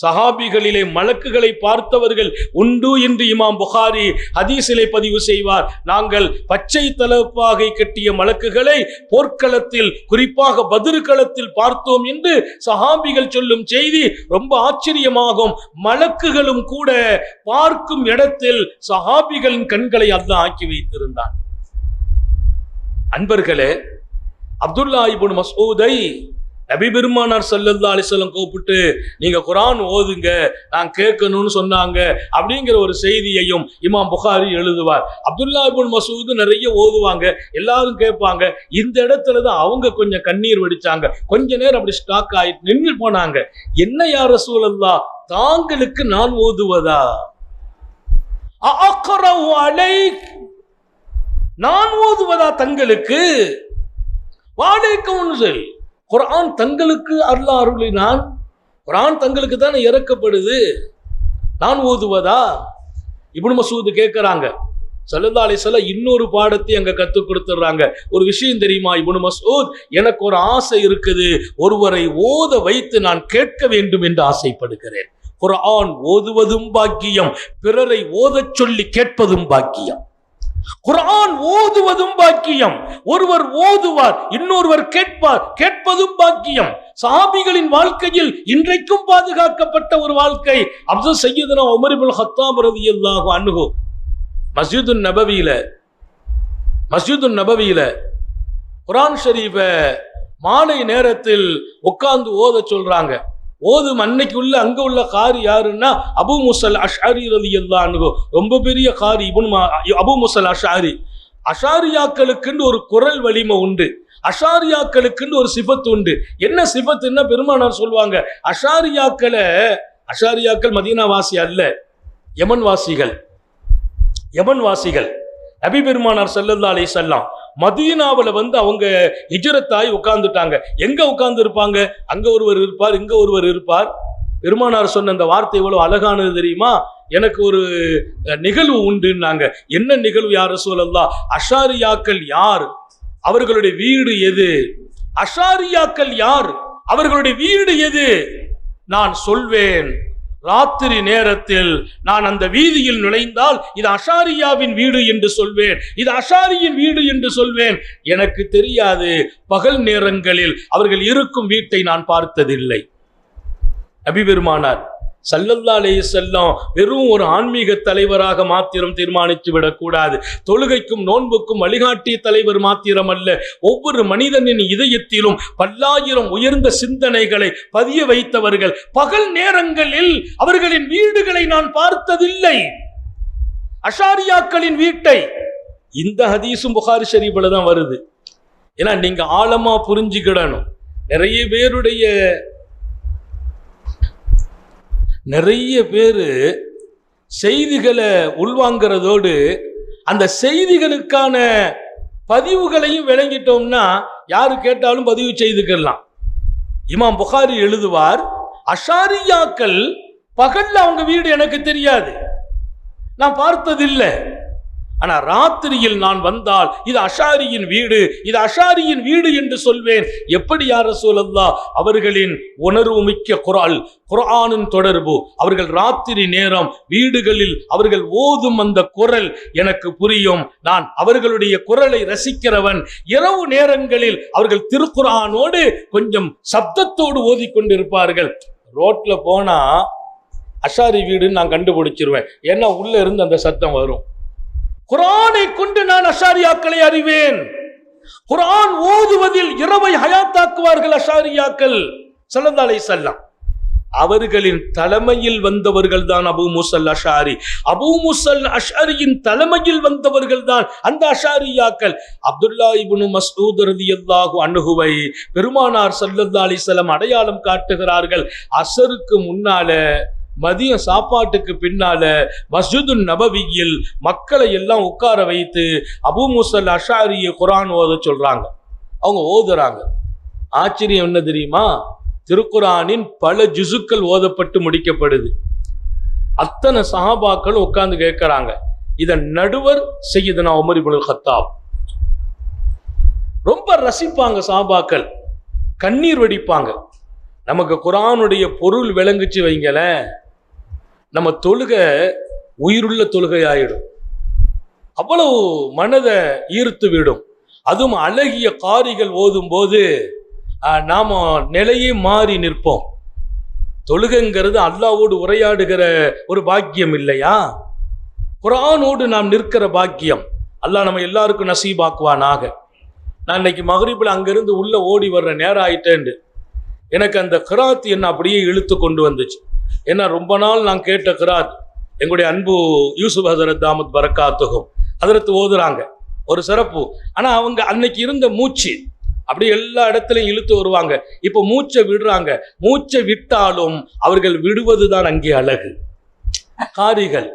சஹாபிகளிலே மலக்குகளை பார்த்தவர்கள் உண்டு என்று இமாம் புகாரி ஹதீஸிலே பதிவு செய்வார். நாங்கள் பச்சை தலப்பாகை கட்டிய மலக்குகளை போர்க்களத்தில், குறிப்பாக பத்ர் களத்தில் பார்த்தோம் என்று சஹாபிகள் சொல்லும் செய்தி ரொம்ப ஆச்சரியமாகும். மலக்குகளும் கூட பார்க்கும் இடத்தில் சஹாபிகளின் கண்களை அல்லாஹ் ஆக்கி வைத்திருந்தான். அன்பர்களே, அப்துல்லா இப்னு மஸ்ஊதை நபி பெருமானார் ஸல்லல்லாஹு அலைஹி வஸல்லம் கூப்பிட்டு நீங்க குர்ஆன் ஓதுங்க, நான் கேட்கணும்னு சொன்னாங்க அப்படிங்கிற ஒரு செய்தியையும் இமாம் புகாரி எழுதுவார். அப்துல்லா இப்னு மஸ்ஊத் நிறைய ஓதுவாங்க, எல்லாரும் கேட்பாங்க. இந்த இடத்துல தான் அவங்க கொஞ்சம் கண்ணீர் வடிச்சாங்க. கொஞ்ச நேரம் அப்படி ஸ்டாக் ஆயிட்டு நின்று போனாங்க. என்ன யா ரசூலல்லாஹ், தாங்களுக்கு நான் ஓதுவதா? அஅக்ரவு அலைக், நான் ஓதுவதா தங்களுக்கு? வாலைக்கும் சொல், குர்ஆன் தங்களுக்கு அல்லாஹ் அருளினான், குர்ஆன் தங்களுக்கு தானே இறக்கப்படுது, நான் ஓதுவதா? இப்னு மஸ்ஊத் கேட்கிறாங்க. ஸல்லல்லாஹு அலைஹி வஸல்லம் இன்னொரு பாடத்தை அங்க கற்றுக் கொடுத்துறாங்க. ஒரு விஷயம் தெரியுமா இப்னு மஸ்ஊத், எனக்கு ஒரு ஆசை இருக்குது, ஒருவரை ஓத வைத்து நான் கேட்க வேண்டும் என்று ஆசைப்படுகிறேன். குர்ஆன் ஓதுவதும் பாக்கியம், பிறரை ஓதச் சொல்லி கேட்பதும் பாக்கியம். குர்ஆன் ஓதுவதும் பாக்கியம், ஒருவர் ஓதுவார் இன்னொருவர் கேட்பார், கேட்பதும் பாக்கியம். சஹாபிகளின் வாழ்க்கையில் இன்றைக்கும் பாதுகாக்கப்பட்ட ஒரு வாழ்க்கை. அப்துல் சையதுனா உமர் இப்னு கத்தாப் ரலியல்லாஹு அன்ஹு மஸ்ஜிதுன் நபவியில குர்ஆன் ஷரீஃபை மாலை நேரத்தில் உட்கார்ந்து ஓத சொல்றாங்க. ஓதும் அன்னைக்கு அங்க உள்ள காரி யாருன்னா அபூ மூஸல் அஷ்அரி ரலியல்லாஹு அன்ஹு, ரொம்ப பெரிய காரி அபூ மூஸல் அஷ்அரி. அஷாரியாக்களுக்கு ஒரு குரல் வலிமை உண்டு, அஷாரியாக்களுக்கு ஒரு சிபத்து உண்டு. என்ன சிபத்துன்னா பெருமானார் சொல்லுவாங்க, அஷாரியாக்கள் மதீனா வாசி அல்ல, யமன் வாசிகள். நபி பெருமானார் ஸல்லல்லாஹு அலைஹி வஸல்லம் மதீனாவில் அவங்க ஹிஜ்ரத்தாய் உட்கார்ந்துட்டாங்க. எங்க உட்கார்ந்து இருப்பாங்க? அங்க ஒருவர் இருப்பார், இங்க ஒருவர் இருப்பார். பெருமானார் சொன்ன அந்த வார்த்தை எவ்வளவு அழகானது தெரியுமா? எனக்கு ஒரு நிகழ்வு உண்டுன்னாங்க. என்ன நிகழ்வு யா ரசூலல்லாஹ்? அஷாரியாக்கள் யார், அவர்களுடைய வீடு எது? அஷாரியாக்கள் யார், அவர்களுடைய வீடு எது? நான் சொல்வேன், ராத்திரி நேரத்தில் நான் அந்த வீதியில் நுழைந்தால் இது அஷாரியாவின் வீடு என்று சொல்வேன், இது அஷாரியின் வீடு என்று சொல்வேன். எனக்கு தெரியாது, பகல் நேரங்களில் அவர்கள் இருக்கும் வீட்டை நான் பார்த்ததில்லை. நபி பெருமானார் ஸல்லல்லாஹு அலைஹி வஸல்லம் வெறும் ஒரு ஆன்மீக தலைவராக மாத்திரம் தீர்மானித்து விடக்கூடாது. தொழுகைக்கும் நோன்புக்கும் வழிகாட்டிய தலைவர் மாத்திரம் அல்ல, ஒவ்வொரு மனிதனின் இதயத்திலும் பல்லாயிரம் உயர்ந்த சிந்தனைகளை பதிய வைத்தவர்கள். பகல் நேரங்களில் அவர்களின் வீடுகளை நான் பார்த்ததில்லை, அஷாரியாக்களின் வீட்டை. இந்த ஹதீஸும் புகாரி ஷரீஃபில் தான் வருது. ஏன்னா நீங்க ஆழமா புரிஞ்சுக்கிடணும். நிறைய பேர் செய்திகளை உள்வாங்கிறதோடு அந்த செய்திகளுக்கான பதிவுகளையும் விளங்கிட்டோம்னா யாரு கேட்டாலும் பதிவு செய்துக்கலாம். இமாம் புகாரி எழுதுவார், அஷாரியாக்கள் பகல்ல அவங்க வீடு எனக்கு தெரியாது, நான் பார்த்ததில்லை. ஆனா ராத்திரியில் நான் வந்தால் இது அஷாரியின் வீடு, இது அஷாரியின் வீடு என்று சொல்வேன். எப்படி யா ரசூலல்லாஹ்? அவர்களின் உணர்வு மிக்க குர்ஆனின் தொடர்பு, அவர்கள் ராத்திரி நேரம் வீடுகளில் அவர்கள் ஓதும் அந்த குரல் எனக்கு புரியும். நான் அவர்களுடைய குரலை ரசிக்கிறவன். இரவு நேரங்களில் அவர்கள் திருக்குர்ஆனோடு கொஞ்சம் சப்தத்தோடு ஓதிக்கொண்டிருப்பார்கள். ரோட்ல போனா அஷாரி வீடுன்னு நான் கண்டுபிடிச்சிருவேன், ஏன்னா உள்ள இருந்து அந்த சத்தம் வரும். குர்ஆனை கொண்டு நான் அஷாரியாக்களை அறிவேன். குர்ஆன் ஓதுவதில் இரவை ஹயாத்தாக்குவார்கள் அஷாரியாக்கள் ஸல்லல்லாஹு அலைஹி வஸல்லம். அவர்களின் தலைமையில் வந்தவர்கள் தான் அபூ மூஸல் அஷ்அரி. அபூ மூஸல் அஷ்அரியின் தலைமையில் வந்தவர்கள் தான் அந்த அஷாரியாக்கள். அப்துல்லா இப்னு மஸ்ஊத் ரலியல்லாஹு அன்ஹுவை பெருமானார் ஸல்லல்லாஹு அலைஹி வஸல்லம் அடையாளம் காட்டுகிறார்கள். அஸருக்கு முன்னால, மதியம் சாப்பாட்டுக்கு பின்னால மஸ்ஜிதுன் நபவியில் மக்களை எல்லாம் உட்கார வைத்து அபூ மூஸல் அஷ்அரியை குர்ஆன் ஓத சொல்றாங்க. அவங்க ஓதுறாங்க. ஆச்சரியம் என்ன தெரியுமா? திருக்குரானின் பல ஜுசுக்கள் ஓதப்பட்டு முடிக்கப்படுது. அத்தனை சஹாபாக்கள் உட்கார்ந்து கேட்கிறாங்க. இதன் நடுவர் சய்யிதுனா உமர் இப்னுல் கத்தாப். ரொம்ப ரசிப்பாங்க சஹாபாக்கள், கண்ணீர் வடிப்பாங்க. நமக்கு குர்ஆனுடைய பொருள் விளங்குச்சு வைங்களேன், நம்ம தொழுகை உயிருள்ள தொழுகை ஆயிடும். அவ்வளவு மனதை ஈர்த்து விடும். அதுவும் அழகிய காரிகள் ஓதும் போது நாம நிலையே மாறி நிற்போம். தொழுகைங்கிறது அல்லாஹ்வோடு உரையாடுகிற ஒரு பாக்கியம் இல்லையா? குர்ஆனோடு நாம் நிற்கிற பாக்கியம் அல்லாஹ் நம்ம எல்லாருக்கும் நசீபாக்குவானாக. நான் இன்னைக்கு மக்ரிபில் அங்கிருந்து உள்ள ஓடி வர்ற நேரம் ஆயிட்டேன். எனக்கு அந்த கிராத் என்ன அப்படியே இழுத்து கொண்டு வந்துச்சு. ஏன்னா ரொம்ப நாள் நான் கேட்ட கிராத் எங்களுடைய அன்பு யூசுப் ஹசரத் தாமத் பரக்காத்துகும் ஹதரத் ஓதுறாங்க, ஒரு சிறப்பு. ஆனா அவங்க அன்னைக்கு இருந்த மூச்சு அப்படியே எல்லா இடத்துலையும் இழுத்து வருவாங்க. இப்போ மூச்சை விடுறாங்க. மூச்சை விட்டாலும் அவர்கள் விடுவதுதான் அங்கே அழகு. காரிகள்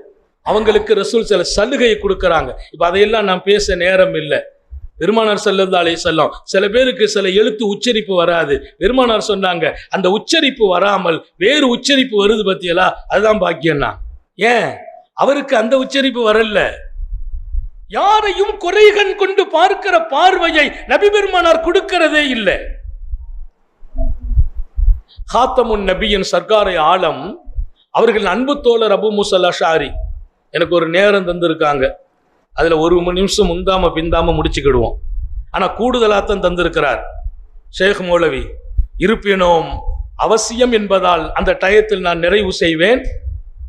அவங்களுக்கு ரசூல் சில சலுகையை கொடுக்கறாங்க. இப்ப அதையெல்லாம் நான் பேச நேரம் இல்லை. பெருமானார் ஸல்லல்லாஹு அலைஹி வஸல்லம் சில பேருக்கு சில எழுத்து உச்சரிப்பு வராது. பெருமானார் சொன்னாங்க, அந்த உச்சரிப்பு வராமல் வேறு உச்சரிப்பு வருது பத்தியலா, அதுதான் பாக்கியம்னா. ஏன் அவருக்கு அந்த உச்சரிப்பு வரல? யாரையும் குறைகண் கொண்டு பார்க்கிற பார்வையை நபி பெருமானார் கொடுக்கிறதே இல்லை. ஹாத்தமுன் நபியின் சர்க்காரை ஆலம் அவர்கள் அன்பு தோழர் அபு மூஸா அஷ்அரி எனக்கு ஒரு நேரம் தந்திருக்காங்க. அதுல ஒரு நிமிஷம் முந்தாம பிந்தாம முடிச்சுக்கிடுவோம். ஆனா கூடுதலாத்தான் தந்திருக்கிறார் ஷேக் மௌலவி. இருப்பினும் அவசியம் என்பதால் அந்த டயத்தில் நான் நிறைவு செய்வேன்.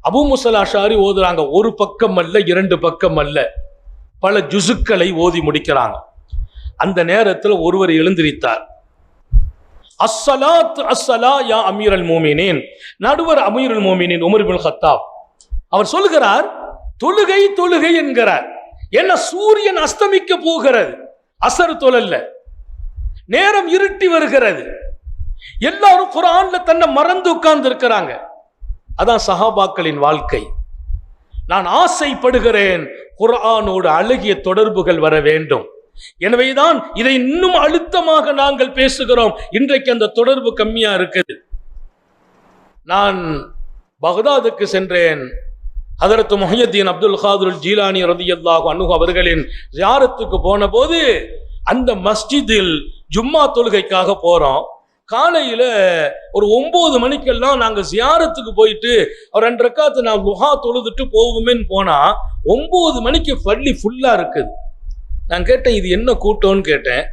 அபு மூஸா அஷ்அரி ஓதுறாங்க. ஒரு பக்கம் அல்ல, 2 பக்கம் அல்ல, பல ஜுசுக்களை ஓதி முடிக்கிறாங்க. அந்த நேரத்தில் ஒருவர் எழுந்திருத்தார். அஸ்ஸலாத் அஸ்ஸலா யா அமீரல் மோமினின். நடுவர் அமீருல் மோமினின் உமர் இப்னுல் கத்தாப். அவர் சொல்கிறார், தொழுகை தொழுகை என்கிறார். என்ன சூரியன் அஸ்தமிக்க போகிறது, அசர் தொழல்ல, நேரம் இருட்டி வருகிறது, எல்லாரும் குர்ஆன்ல தன்னை மறந்து உட்கார்ந்து இருக்கிறாங்க. அதான் சஹாபாக்களின் வாழ்க்கை. நான் ஆசைப்படுகிறேன் குர்ஆனோடு அழகிய தொடர்புகள் வர வேண்டும். எனவேதான் இதை இன்னும் அழுத்தமாக நாங்கள் பேசுகிறோம். இன்றைக்கு அந்த தொடர்பு கம்மியா இருக்குது. நான் பக்தாதுக்கு சென்றேன். ஹதரத் முஹய்யித்தீன் அப்துல் காதிர் ஜீலானி ரலியல்லாஹு அன்ஹு அவர்களின் ஜியாரத்துக்கு போன போது அந்த மஸ்ஜிதில் ஜும்மா தொழுகைக்காக போறோம். காலையில ஒரு 9 மணிக்கெல்லாம் நாங்க ஜியாரத்துக்கு போயிட்டு ஒரு 2 ரக்காத்து நான் லுஹா தொழுதுட்டு போவோமேன்னு போனா 9 மணிக்கு பள்ளி ஃபுல்லா இருக்குது. நான் கேட்டேன், இது என்ன கூட்டம்னு கேட்டேன்.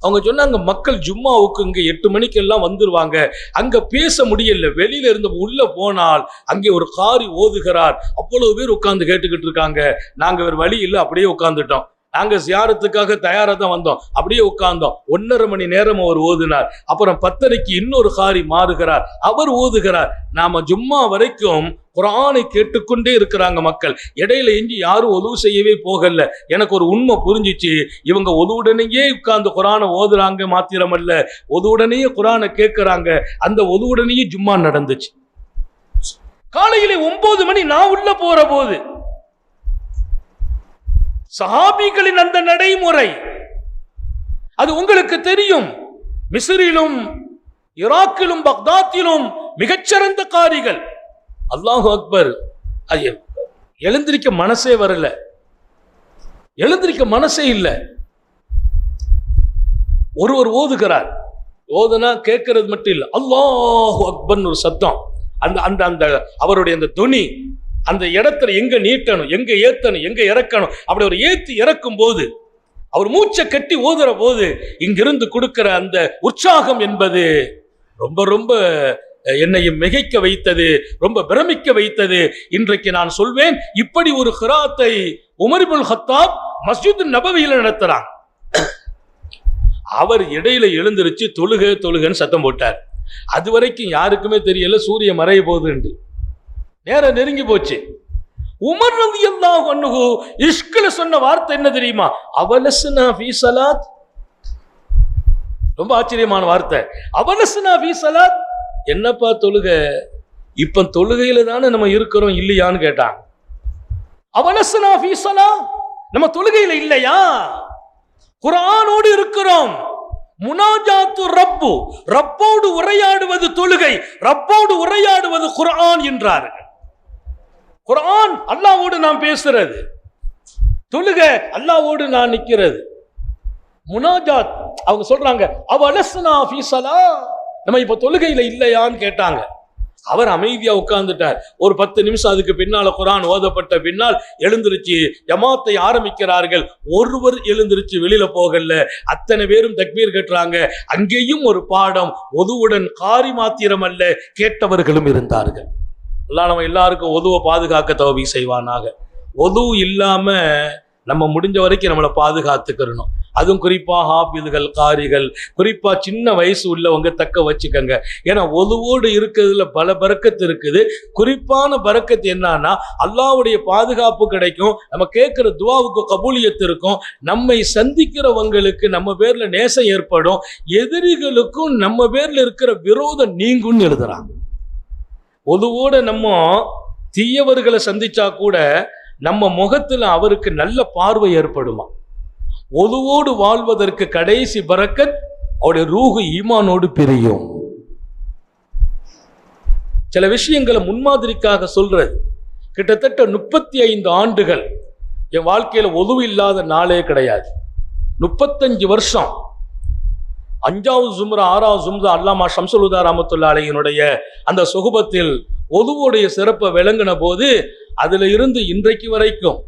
அவங்க சொன்னாங்க, மக்கள் ஜும்மாவுக்கு இங்க 8 மணிக்கெல்லாம் வந்துருவாங்க, அங்க பேச முடியல, வெளியில இருந்து உள்ள போனால் அங்கே ஒரு காரி ஓதுகிறார், அவ்வளவு பேர் உட்கார்ந்து கேட்டுக்கிட்டு இருக்காங்க. நாங்க வேற வழி இல்லை, அப்படியே உட்கார்ந்துட்டோம். நாங்க ஜியாரத்துக்காக தயாரா தான் வந்தோம், அப்படியே உட்கார்ந்தோம். 1.5 மணி நேரம் அவர் ஓதுனார். அப்புறம் 10:30க்கு இன்னொரு காரி மாறுகிறார், அவர் ஓதுகிறார். நாம ஜும்மா வரைக்கும் குர்ஆனை கேட்டுக்கொண்டே இருக்கிறாங்க மக்கள். இடையில எஞ்சி யாரும் ஒதுவு செய்யவே போகல. எனக்கு ஒரு உண்மை புரிஞ்சிச்சு, இவங்க ஒதுவுடனேயே உட்கார்ந்து குர்ஆனை ஓதுறாங்க மாத்திரமல்ல, ஒதுவுடனேயே குர்ஆனை கேட்கிறாங்க. அந்த ஒதுவுடனேயே ஜும்மா நடந்துச்சு. காலையிலே 9 மணி நான் உள்ள போற போது சஹாபிகளின் அந்த நடைமுறை அது உங்களுக்கு தெரியும். மிஸ்ரிலும் ஈராக்கிலும் பக்தாத்திலும் மிகச்சிறந்த காரிகள். அல்லாஹு அக்பர். எழுந்திருக்க மனசே வரல, எழுந்திருக்க மனசே இல்லை. ஒருவர் ஓதுகிறார், ஓதுனா கேட்கறது மட்டும் இல்லை, அல்லாஹு அக்பர்னு ஒரு சத்தம். அந்த அந்த அந்த அவருடைய அந்த துணி அந்த இடத்துல எங்க நீட்டணும், எங்க ஏத்தணும், எங்க இறக்கணும், அப்படி ஒரு ஏத்தி இறக்கும் போது அவர் மூச்சை கட்டி ஓதுற போது இங்கிருந்து கொடுக்கிற அந்த உற்சாகம் என்பது ரொம்ப ரொம்ப என்னையும் மிகைக்க வைத்தது, ரொம்ப பிரமிக்க வைத்தது. இன்றைக்கு நான் சொல்வேன், இப்படி ஒரு கிராத்தை உமர் இப்னுல் கத்தாப் மஸ்ஜித் நபவியில நடத்துறாங்க. அவர் இடையில எழுந்திருச்சு தொழுகன்னு சத்தம் போட்டார். அது வரைக்கும் யாருக்குமே தெரியல சூரிய மறைய போகுது. நேரம் நெருங்கி போச்சு. உமர் ரலியல்லாஹு அன்ஹு இஷ்குல சொன்ன வார்த்தை என்ன தெரியுமா? அவலஸ்னா ஃபீ ஸலாத். ரொம்ப ஆச்சரியமான வார்த்தை. அவலஸ்னா ஃபீ ஸலாத். என்னப்பா தொழுகை? இப்ப தொழுகையில தானே நம்ம இருக்கிறோம், இல்லையான்னு கேட்டாங்க. அவலஸ்னா ஃபீ ஸலாத், நம்ம தொழுகையில இல்லையா? குர்ஆனோடு இருக்கிறோம், முனாஜாத்து ரப்பு, ரப்போடு உரையாடுவது தொழுகை, ரப்போடு உரையாடுவது குர்ஆன் என்றார்கள். குர்ஆன் அல்லாஹ்வோடு நாம் பேசுறது, தொழுகை அல்லாஹ்வோடு நான் நிக்கிறது. முனாஜாத் அவங்க சொல்றாங்க அவலஸ்னா ஃபீ ஸலா, நம்ம இப்ப தொழுகையில இல்லையான்னு கேட்டாங்க. அவர் அமைதியா உட்கார்ந்துட்டார். ஒரு 10 நிமிஷம் அதுக்கு பின்னால குர்ஆன் ஓதப்பட்ட பின்னால் எழுந்திருச்சு ஜமாத்தை ஆரம்பிக்கிறார்கள். ஒருவர் எழுந்திருச்சு வெளியில போகல, அத்தனை பேரும் தக்பீர் கட்டுறாங்க. அங்கேயும் ஒரு பாடம், ஒதுவுடன் காரி மாத்திரம் அல்ல கேட்டவர்களும் இருந்தார்கள். அல்லாஹ் நம்ம எல்லாருக்கும் ஒதுவை பாதுகாக்க தௌபீக் செய்வானாக. ஒது இல்லாம நம்ம முடிஞ்ச வரைக்கும் நம்மளை பாதுகாத்துக்கிறணும். அதுவும் குறிப்பா ஹாஃபிதுகள், காரிகள், குறிப்பா சின்ன வயசு உள்ளவங்க தக்க வச்சுக்கங்க. ஏன்னா ஒதுவோடு இருக்கிறதுல பல பரக்கத்து இருக்குது. குறிப்பான பரக்கத்து என்னன்னா அல்லாஹ்வுடைய பாதுகாப்பு கிடைக்கும், நம்ம கேட்கிற துஆவுக்கு கபூலியத் இருக்கும், நம்மை சந்திக்கிறவங்களுக்கு நம்ம பேர்ல நேசம் ஏற்படும், எதிரிகளுக்கும் நம்ம பேர்ல இருக்கிற விரோதம் நீங்கும்னு எழுதுறாங்க. ஒதுவோட நம்ம தீயவர்களை சந்திச்சா கூட நம்ம முகத்துல அவருக்கு நல்ல பார்வை ஏற்படுமா. ஒதுவோடு வாழ்வதற்கு கடைசி பரக்கத் அவருடைய ரூஹு ஈமானோடு பிரியும். சில விஷயங்களை முன்மாதிரிக்காக சொல்றது. கிட்டத்தட்ட 35 ஆண்டுகள் என் வாழ்க்கையில ஒது இல்லாத நாளே கிடையாது. 35 வருஷம் 5வது ஜும்ரா 6வது ஜும்ரா அல்லாமா ஷம்சுல் ஹுதா ரஹ்மத்துல்லாஹி அலைஹினுடைய அந்த சுகுபத்தில் ஒதுவுடைய சிறப்பை விளங்கின போது அதுல இருந்து இன்றைக்கு வரைக்கும்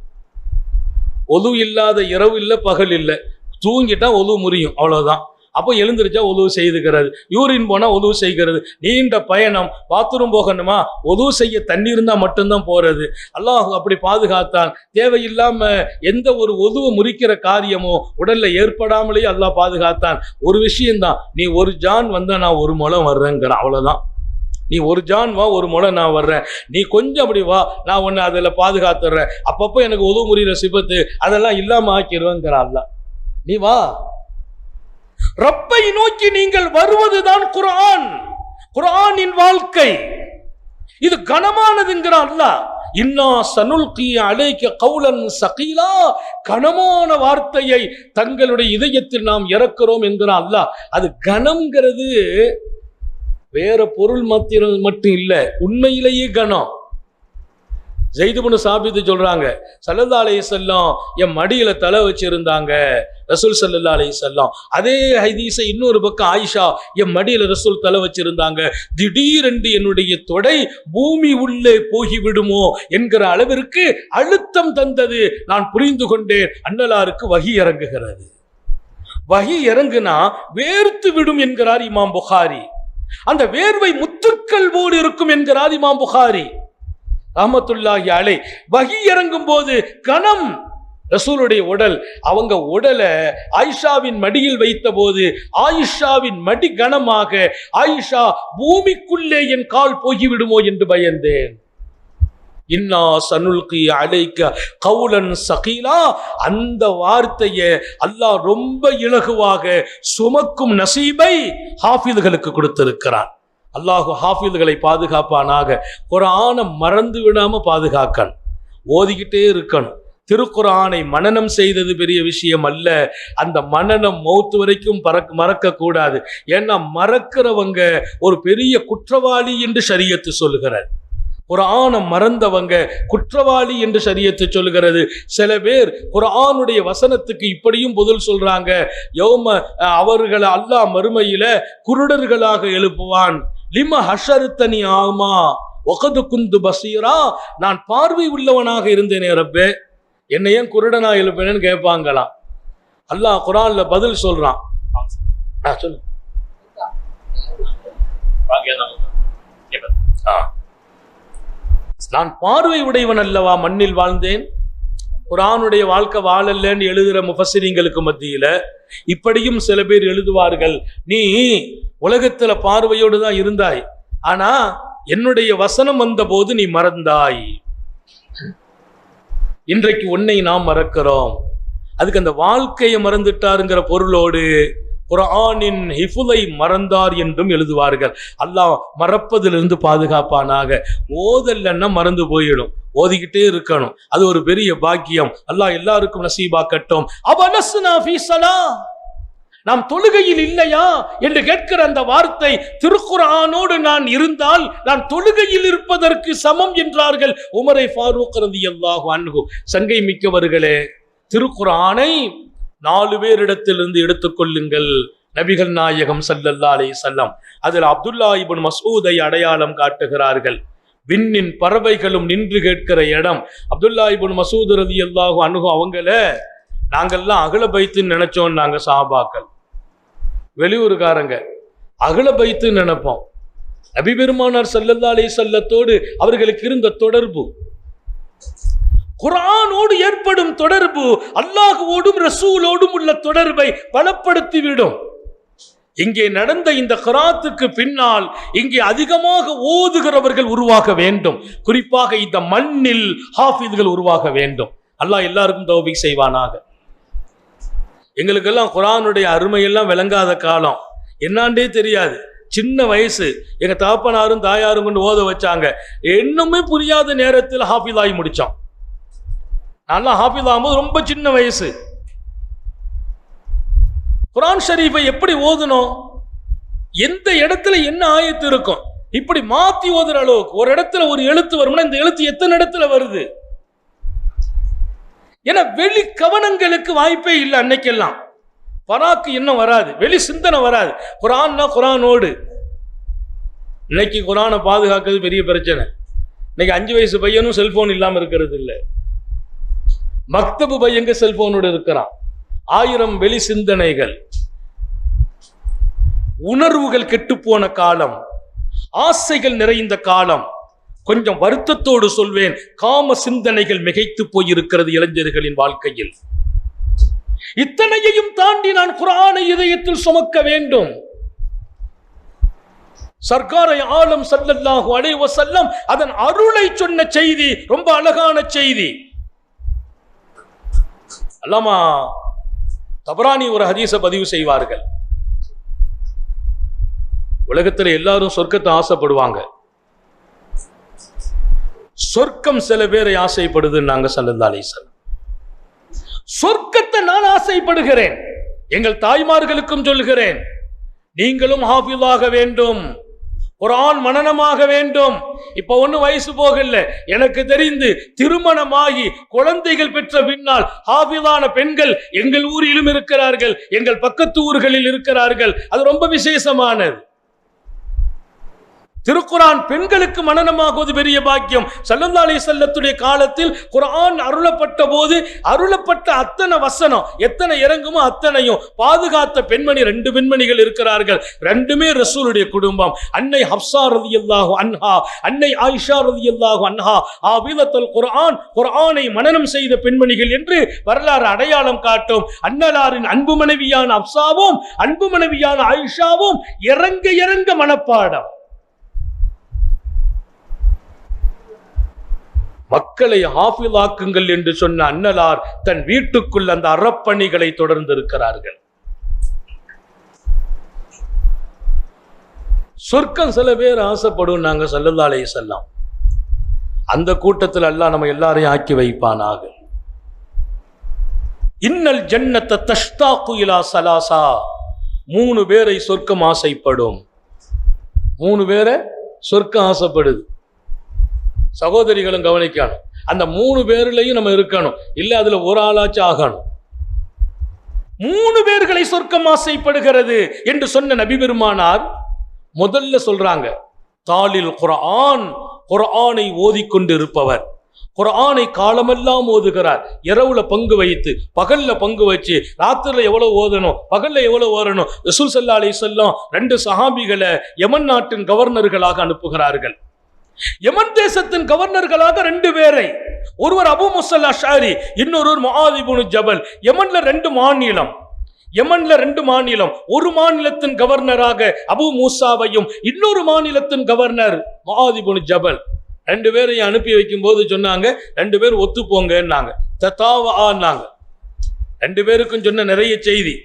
ஒது இல்லாத இரவு இல்லை பகல் இல்லை. தூங்கிட்டா ஒது முறியும், அவ்வளவுதான். அப்போ எழுந்திருச்சா ஒது செய்துக்கிறது, யூரின் போனா ஒது செய்கிறது, நீண்ட பயணம் பாத்ரூம் போகணுமா ஒது செய்ய தண்ணி இருந்தா மட்டும்தான் போறது. அல்லாஹ் அப்படி பாதுகாத்தான். தேவையில்லாம எந்த ஒரு ஒதுவை முறிக்கிற காரியமோ உடல்ல ஏற்படாமலேயே அல்லாஹ் பாதுகாத்தான். ஒரு விஷயம்தான், நீ ஒரு ஜான் வந்தா நான் ஒரு முழம் வர்றேங்கிறான், அவ்வளவுதான். நீ ஒரு ஜான் வா, ஒரு முறை நான் வர்றேன், நீ கொஞ்சம் அப்படி வா, நான் உன்னை அதில் பாதுகாத்துறேன், அப்பப்போ எனக்கு உதவு முறிகிற சிபத்து அதெல்லாம் இல்லாம ஆக்கிடுவேங்கிறான் அல்லாஹ். நீ வா. ரப்பை நோக்கி நீங்கள் வருவதுதான் குர்ஆன், குர்ஆனின் வாழ்க்கை. இது கனமானதுங்கிறான் அல்லாஹ். இன்னா சனுல்கி அலைக கௌலன் ஸகீலா, கனமான வார்த்தையை தங்களுடைய இதயத்தில் நாம் இறக்குறோம் என்கிறான் அல்லாஹ். அது கனம்ங்கிறது வேற பொருள் மட்டும் இல்ல, உண்மையிலேயே கனம். ஸைத் இப்னு சாபித் சொல்றாங்க, ஸல்லல்லாஹு அலைஹி வஸல்லம் என் மடியில தலை வச்சிருந்தாங்க ரசூல் ஸல்லல்லாஹு அலைஹி வஸல்லம். அதே ஹதீஸை இன்னொரு பக்கம் ஆயிஷா என் மடியில ரசூல் தலை வச்சிருந்தாங்க, திடீரென்று என்னுடைய தொடை பூமி உள்ளே போகிவிடுமோ என்கிற அளவிற்கு அழுத்தம் தந்தது. நான் புரிந்து கொண்டேன், அன்னலாருக்கு வஹி இறங்குகிறது. வஹி இறங்குனா வேர்த்து விடும் என்கிறார் இமாம் புகாரி. அந்த வேர்வை முத்துக்கள் போல் இருக்கும் என்கிறார் இமாம் புகாரி ரஹ்மத்துல்லாஹி அலைஹி. வஹி இறங்கும் போது கனம் ரசூலுடைய உடல். அவங்க உடலை ஆயிஷாவின் மடியில் வைத்த போது ஆயிஷாவின் மடி கனமாக, ஆயிஷா பூமிக்குள்ளே என் கால் போகிவிடுமோ என்று பயந்தேன். இன்னா சனுல்கி அலைக கௌலன் ஸகீலா, அந்த வார்த்தையை அல்லாஹ் ரொம்ப இலகுவாக சுமக்கும் நசீபை ஹாஃபிதுகளுக்கு கொடுத்திருக்கிறான். அல்லாஹ் ஹாஃபிதுகளை பாதுகாப்பானாக. குர்ஆனை மறந்து விடாம பாதுகாக்கணும், ஓதிக்கிட்டே இருக்கணும். திருக்குர்ஆனை மனனம் செய்தது பெரிய விஷயம் அல்ல, அந்த மனனம் மௌத்து வரைக்கும் மறக்க கூடாது. ஏன்னா மறக்கிறவங்க ஒரு பெரிய குற்றவாளி என்று ஷரியத்து சொல்லுகிறது. குர்ஆனை மறந்தவங்க குற்றவாளி என்று ஷரியத்து சொல்லுகிறது. சில பேர் குர்ஆனுடைய வசனத்துக்கு இப்படியும் பதில் சொல்றாங்க, யௌம அவர்களை அல்லாஹ் மறுமையில குருடர்களாக எழுப்புவான். லிம ஹஷர்தனி ஆமா வகது குந்து பசீரா, நான் பார்வை உள்ளவனாக இருந்தேனே ரப்பே, என்னை ஏன் குருடனா எழுப்பினேன்னு கேட்பாங்களாம். அல்லாஹ் குர்ஆன்ல பதில் சொல்றான். சொல்லு. நான் பார்வை உடையவன் அல்லவா மண்ணில் வாழ்ந்தேன். குர்ஆனுடைய வாழ்க்கை வாழலன்னு எழுதுற முஃபஸ்ஸிரீங்களுக்கு மத்தியில இப்படியும் சில பேர் எழுதுவார்கள், நீ உலகத்துல பார்வையோடு தான் இருந்தாய், ஆனா என்னுடைய வசனம் வந்த போது நீ மறந்தாய். இன்றைக்கு உன்னை நாம் மறக்கிறோம். அதுக்கு அந்த வாழ்க்கையை மறந்துட்டாருங்கிற பொருளோடு குர்ஆனின் ஹிஃபுலை மறந்தார் என்றும் எழுதுவார்கள். அல்லாஹ் மறப்பதிலிருந்து பாதுகாப்பானாக. ஓதல்லைன்னா மறந்து போயிடும், ஓதிக்கிட்டே இருக்கணும். அது ஒரு பெரிய பாக்கியம். அல்லாஹ் எல்லாருக்கும் நசீபாக்கட்டும். அவலஸ்னா ஃபீ ஸலா, நாம் தொழுகையில் இல்லையா என்று கேட்கிற அந்த வார்த்தை திருக்குர்ஆனோடு நான் இருந்தால் நான் தொழுகையில் இருப்பதற்கு சமம் என்றார்கள் உமரை ஃபாரூக் ரலியல்லாஹு அன்ஹு. சங்கை மிக்கவர்களே, திருக்குர்ஆனை 4 பேரிடத்திலிருந்து எடுத்துக்கொள்ளுங்கள். நபிகள் நாயகம் ஸல்லல்லாஹு அலைஹி வஸல்லம் அதில் அப்துல்லா இப்னு மஸ்ஊதை அடையாளம் காட்டுகிறார்கள். விண்ணின் பறவைகளும் நின்று கேட்கிற இடம். அப்துல்லா இப்னு மஸ்ஊத் ரலியல்லாஹு அன்ஹு அவங்கள நாங்கெல்லாம் அகல பைத்துன்னு நினைச்சோம். நாங்க சஹாபாக்கள் வெளியூருக்காரங்க அகல பைத்துன்னு நினைப்போம். நபி பெருமானார் ஸல்லல்லாஹு அலைஹி வஸல்லத்தோடு அவர்களுக்கு இருந்த தொடர்பு, குர்ஆனோடு ஏற்படும் தொடர்பு அல்லாஹ்வோடும் ரசூலோடும் உள்ள தொடர்பை பலப்படுத்திவிடும். இங்கே நடந்த இந்த கிராத்துக்கு பின்னால் இங்கே அதிகமாக ஓதுகிறவர்கள் உருவாக வேண்டும். குறிப்பாக இந்த மண்ணில் ஹாஃபிஸ்கள் உருவாக வேண்டும். அல்லாஹ் எல்லாருக்கும் தௌஃபீக் செய்வானாக. எங்களுக்கெல்லாம் குர்ஆனுடைய அருமையெல்லாம் விளங்காத காலம், என்னாண்டே தெரியாது. சின்ன வயசு எங்க தகப்பனாரும் தாயாரும் கொண்டு ஓத வச்சாங்க. இன்னுமே புரியாத நேரத்தில் ஹாஃபிஸ் ஆகி முடிச்சோம். நல்லா ஹாஃபிஸ் ஆகும்போது ரொம்ப சின்ன வயசு. குர்ஆன் ஷரீஃபை எப்படி ஓதணும், எந்த இடத்துல என்ன ஆயத்து இருக்கும், இப்படி மாத்தி ஓதுற அளவுக்கு ஒரு இடத்துல ஒரு எழுத்து வரும்னா இந்த எழுத்து எத்தனை இடத்துல வருது. ஏன்னா வெளி கவனங்களுக்கு வாய்ப்பே இல்லை. அன்னைக்கெல்லாம் பராக்கு இன்னும் வராது, வெளி சிந்தனை வராது. குர்ஆன்னா குர்ஆனோடு. இன்னைக்கு குர்ஆனை பாதுகாக்கிறது பெரிய பிரச்சனை. இன்னைக்கு 5 வயசு பையனும் செல்போன் இல்லாம இருக்கிறது இல்லை. மக்தபு பையங்க செல்போனோடு இருக்கிறான். 1000 வெளி சிந்தனைகள், உணர்வுகள் கெட்டுப்போன காலம், ஆசைகள் நிறைந்த காலம். கொஞ்சம் வருத்தத்தோடு சொல்வேன், காம சிந்தனைகள் மிகைத்து போயிருக்கிறது இளைஞர்களின் வாழ்க்கையில். இத்தனையையும் தாண்டி நான் குர்ஆனை இதயத்தில் சுமக்க வேண்டும். சர்க்காரை ஆலம் ஸல்லல்லாஹு அலைஹி வஸல்லம் அதன் அருளை சொன்ன செய்தி ரொம்ப அழகான செய்தி. அல்லாமா தபரானி ஒரு ஹதீஸை பதிவு செய்வார்கள். உலகத்துல எல்லாரும் சொர்க்கத்தை ஆசைப்படுவாங்க. சொர்க்கம் சில பேரை ஆசைப்படுதுன்னாங்க ஸல்லல்லாஹு அலைஹி வஸல்லம். சொர்க்கத்தை நான் ஆசைப்படுகிறேன். எங்கள் தாய்மார்களுக்கும் சொல்கிறேன், நீங்களும் ஹாஃபிஸாக வேண்டும், குர்ஆன் மனனமாக வேண்டும். இப்ப ஒண்ணு வயசு போகல. எனக்கு தெரிந்து திருமணமாகி குழந்தைகள் பெற்ற பின்னால் ஹாஃபிஸான பெண்கள் எங்கள் ஊரிலும் இருக்கிறார்கள், எங்கள் பக்கத்து ஊர்களில் இருக்கிறார்கள். அது ரொம்ப விசேஷமானது. திருக்குர்ஆன் பெண்களுக்கு மனனமாகுவது பெரிய பாக்கியம். ஸல்லல்லாஹு அலைஹி வஸல்லத்துடைய காலத்தில் குர்ஆன் அருளப்பட்ட போது அருளப்பட்ட அத்தனை வசனம் எத்தனை இறங்குமோ அத்தனையும் பாதுகாத்த பெண்மணி 2 பெண்மணிகள் இருக்கிறார்கள். 2மே ரசூலுடைய குடும்பம். அன்னை ஹப்ஸா ரலியல்லாஹு அன்ஹா, அன்னை ஆயிஷா ரலியல்லாஹு அன்ஹா ஹாஃபிஸத்துல் குர்ஆன், குர்ஆனை மனனம் செய்த பெண்மணிகள் என்று வரலாறு அடையாளம் காட்டும். அன்னலாரின் அன்பு மனைவியான ஹப்ஸாவும் அன்பு மனைவியான ஆயிஷாவும் இறங்க இறங்க மனப்பாடம். மக்களை ஹாஃபிஸாக்குங்கள் என்று சொன்ன அன்னலார் தன் வீட்டுக்குள் அந்த அறப்பணிகளை தொடர்ந்து இருக்கிறார்கள். சொர்க்கம் சில பேர் ஆசைப்படும் நாங்க ஸல்லல்லாஹு அலைஹி வஸல்லம். அந்த கூட்டத்தில் அல்லாஹ் நம்ம எல்லாரையும் ஆக்கி வைப்பானாக. இன்னல் ஜன்னத தஷ்தாகு இலா ஸலாஸா, 3 பேரை சொர்க்கம் ஆசைப்படும். 3 பேரை சொர்க்கம் ஆசைப்படுது. சகோதரிகளும் கவனிக்கணும், அந்த 3 பேர்லையும் நம்ம இருக்கணும். இல்ல அதுல ஒரு ஆளாச்சும் ஆகணும். 3 பேர்களை சொர்க்கம் ஆசைப்படுகிறது என்று சொன்ன நபி பெருமானார் முதல்ல சொல்றாங்க, தாலில் குர்ஆன், குர்ஆனை ஓதிக்கொண்டு இருப்பவர், குர்ஆனை காலமெல்லாம் ஓதுகிறார். இரவுல பங்கு வைத்து பகல்ல பங்கு வச்சு ராத்திரில எவ்வளவு ஓதணும், பகல்ல எவ்வளவு ஓதணும். ரசூல் ஸல்லல்லாஹு அலைஹி வஸல்லம் 2 சஹாபிகளை யமன் நாட்டின் கவர்னர்களாக அனுப்புகிறார்கள். யமன் தேசத்தின் கவர்னர்களாக 2 பேரை, ஒருவர் அபூ மூஸா அல்-அஷ்அரி, இன்னொருவர் முஆத் இப்னு ஜபல். யமன்ல 2 மாநிலம், யமன்ல 2 மாநிலம். ஒரு மாநிலத்தின் கவர்னராக அபூ மூஸாவையும் இன்னொரு மாநிலத்தின் கவர்னர் முஆத் இப்னு ஜபல். 2 பேரையும் அனுப்பி வைக்கும் போது சொன்னாங்க, 2 பேர் ஒத்து போங்கன்னாங்க, ததாவான்னாங்க. 2 பேருக்கும் சொன்ன நிறைய செய்தி.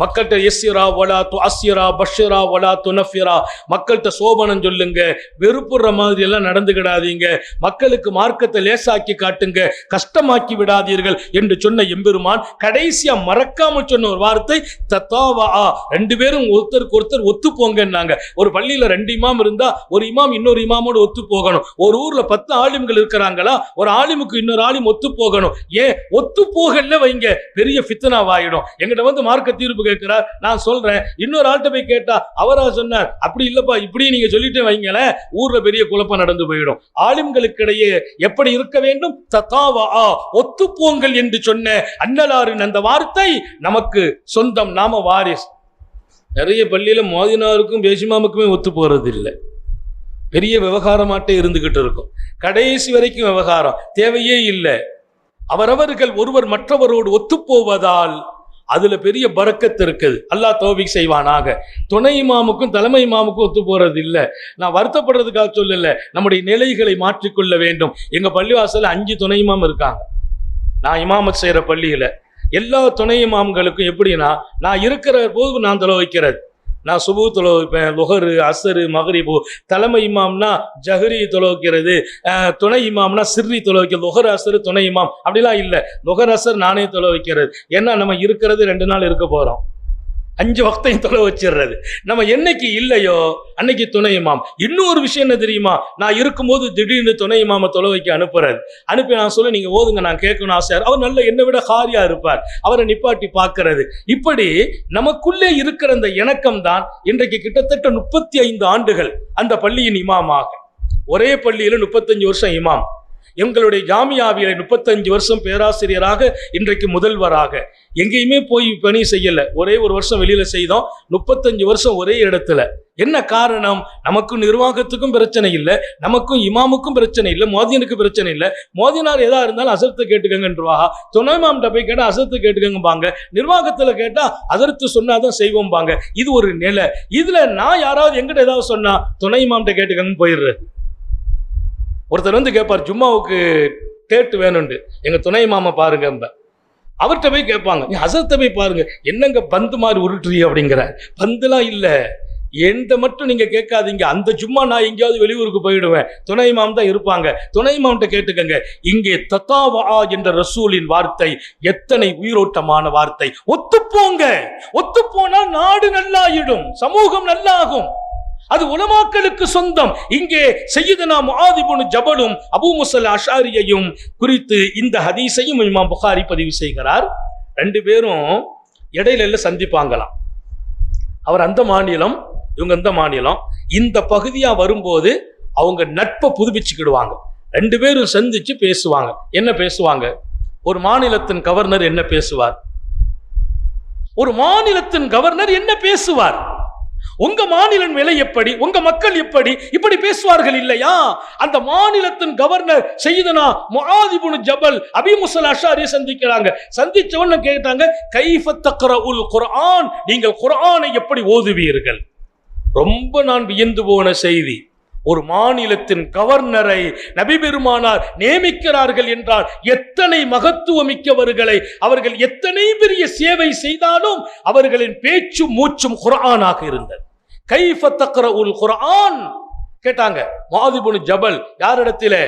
மக்கள்கிட்ட எஸ்ஸிரா வலா துஅஸ்ஸிரா பஷ்ஷிரா வலா துனஃபிரா, மக்கள்கிட்ட சோபனம் சொல்லுங்க, வெறுப்புற மாதிரி எல்லாம் நடந்துக்கிடாதீங்க, மக்களுக்கு மார்க்கத்தை லேசாக்கி காட்டுங்க, கஷ்டமாக்கி விடாதீர்கள் என்று சொன்ன எம்பெருமான் கடைசியா மறக்காமல் சொன்ன ஒரு வார்த்தை தத்தாவா, ரெண்டு பேரும் ஒருத்தருக்கு ஒருத்தர் ஒத்து போங்கன்னாங்க. ஒரு பள்ளியில 2 இமாம் இருந்தா ஒரு இமாம் இன்னொரு இமாமோடு ஒத்து போகணும். ஒரு ஊர்ல 10 ஆலிம்கள் இருக்கிறாங்களா, ஒரு ஆலிமுக்கு இன்னொரு ஆலிம் ஒத்து போகணும். ஏன் ஒத்து போகல வைங்க, பெரிய ஃபித்னாவாயிடும். எங்கிட்ட வந்து மார்க்க தீர்ப்பு கேட்கிறார், நான் சொல்றேன், இன்னொரு ஆள்கிட்ட போய் கேட்டா அவரா சொன்னார் அப்படி இல்லப்பா இப்படி நீங்க சொல்லிட்டு வைங்கள, ஊர்ல பெரிய குழப்பம் நடந்து போயிடும். ஆலிம்களுக்கிடையே எப்படி இருக்க வேண்டும்? தத்தாவா, ஒத்துப்போங்கள் என்று சொன்ன அன்னலாரின் அந்த வார்த்தை நமக்கு சொந்தம், நாம வாரிஸ். நிறைய பள்ளியில மோதினாருக்கும் பேசிமாமுக்குமே ஒத்து போறது இல்லை, பெரிய விவகாரமாட்டே இருந்துகிட்டு இருக்கும். கடைசி வரைக்கும் விவகாரம் தேவையே இல்லை. அவரவர்கள் ஒருவர் மற்றவரோடு ஒத்துப்போவதால் அதுல பெரிய பரக்கத்து இருக்குது. அல்லாஹ் தௌஃபீக் செய்வானாக. துணை இமாமுக்கும் தலைமை இமாமுக்கும் ஒத்து போறது இல்லை. நான் வருத்தப்படுறதுக்காக சொல்லல, நம்முடைய நிலைகளை மாற்றிக்கொள்ள வேண்டும். எங்க பள்ளிவாசல்ல 5 துணை இமாம் இருக்காங்க. நான் இமாமத் செய்யற பள்ளியில எல்லா துணை இமாம்களுக்கும் எப்படின்னா, நான் இருக்கிற போது நான் தொலை வைக்கிறது, நான் சுபு தொலை வைப்பேன், லுஹரு அசரு மகரிபு. தலைமை இமாம்னா ஜஹரி தொலை வைக்கிறது, துணை இமாம்னா சிர்ரி தொலை வைக்கிறது. லுஹர் அசரு துணை இமாம் அப்படிலாம் இல்லை, லுஹர் அசர் நானே தொலை வைக்கிறது. ஏன்னா நம்ம இருக்கிறது 2 நாள் இருக்க போறோம், 5 வக்தையும் தொலை வச்சிடுறது. நம்ம என்னைக்கு இல்லையோ அன்னைக்கு துணை இமாம். இன்னொரு விஷயம் என்ன தெரியுமா, நான் இருக்கும்போது திடீர்னு துணை இமாம தொலை வைக்க அனுப்புறது. அனுப்பி நான் சொல்ல நீங்க ஓதுங்க, நான் கேட்கணும் ஆசையா, அவர் நல்ல என்னை விட ஹாரியா இருப்பார், அவரை நிப்பாட்டி பார்க்கறது. இப்படி நமக்குள்ளே இருக்கிற அந்த இணக்கம் தான் இன்றைக்கு கிட்டத்தட்ட 35 ஆண்டுகள் அந்த பள்ளியின் இமாமாக, ஒரே பள்ளியில 35 வருஷம் இமாம். எங்களுடைய ஜாமியாவில 35 வருஷம் பேராசிரியராக, இன்றைக்கு முதல்வராக. எங்கேயுமே போய் பணி செய்யல, ஒரே ஒரு வருஷம் வெளியில செய்தோம். 35 வருஷம் ஒரே இடத்துல. என்ன காரணம்? நமக்கும் நிர்வாகத்துக்கும் பிரச்சனை இல்லை, நமக்கும் இமாமுக்கும் பிரச்சனை இல்லை, மோதியனுக்கு பிரச்சனை இல்லை. மோதினார் எதா இருந்தாலும் அசர்த்து கேட்டுக்கங்கன்றவா, துணை இமாம்கிட்ட போய் கேட்டா அசர்த்து கேட்டுக்கங்கம்பாங்க, நிர்வாகத்துல கேட்டா அசர்த்து சொன்னாதான் செய்வோம்பாங்க. இது ஒரு நிலை. இதுல நான் யாராவது எங்கிட்ட ஏதாவது சொன்னா துணை இமாம்கிட்ட கேட்டுக்கங்கன்னு போயிடுறது. ஒருத்தர் வந்து கேட்பார், ஜும்மாவுக்கு டேட்டு வேணும்ண்டு, எங்க துணை மாமா பாருங்க, அவர்கிட்ட போய் கேட்பாங்க, நீ அசத்தை போய் பாருங்க, என்னங்க பந்து மாதிரி உருட்டுறீ அப்படிங்கிற. பந்துலாம் இல்லை, எந்த மட்டும் நீங்க கேட்காதீங்க, அந்த ஜும்மா நான் எங்கேயாவது வெளியூருக்கு போயிடுவேன், துணை இமாம் தான் இருப்பாங்க, துணை இமாம்கிட்ட கேட்டுக்கங்க. இங்கே தத்தாவா என்ற ரசூலின் வார்த்தை எத்தனை உயிரோட்டமான வார்த்தை. ஒத்துப்போங்க, ஒத்துப்போனால் நாடு நல்லாயிடும், சமூகம் நல்லாகும். அது உலமாக்களுக்கு சொந்தம். இங்கே சய்யிதுனா முஆத் இப்னு ஜபலும் அபூ முஸல் அஷ்அரியையும் குறித்து இந்த ஹதீஸையும் இமாம் புகாரி பதிவு செய்கிறார். 2 பேரும் இடையில சந்திப்பாங்களாம். அவர் அந்த மாநிலம், இவங்க இந்த மாநிலம். இந்த பகுதியா வரும்போது அவங்க நட்பை புதுப்பிச்சுக்கிடுவாங்க. 2 பேரும் சந்திச்சு பேசுவாங்க. என்ன பேசுவாங்க? ஒரு மாநிலத்தின் கவர்னர் என்ன பேசுவார், ஒரு மாநிலத்தின் கவர்னர் என்ன பேசுவார், உங்க மாநிலம் நிலை எப்படி, உங்க மக்கள் எப்படி, இப்படி பேசுவார்கள் இல்லையா? அந்த மாநிலத்தின் கவர்னர் சய்யிதுனா முஆத் இப்னு ஜபல் அபீ முஸல் அஷ்அரி சந்திக்கிறாங்க. சந்திச்சவன கேட்டாங்க, கைஃப தக்ரஉல் குர்ஆன், நீங்கள் குர்ஆனை எப்படி ஓதுவீர்கள்? ரொம்ப நான் வியந்து போன செய்தி. ஒரு மாநிலத்தின் கவர்னரை நபி பெருமானார் நியமிக்கிறார்கள் என்றால் எத்தனை மகத்துவமிக்கவர்களை, அவர்கள் எத்தனை பெரிய சேவை செய்தாலும் அவர்களின் பேச்சு மூச்சும் குர்ஆனாக இருந்தது. கைஃப தக்ரஉல் குர்ஆன் கேட்டாங்க. முஆத் இப்னு ஜபல் யாரிடத்திலே?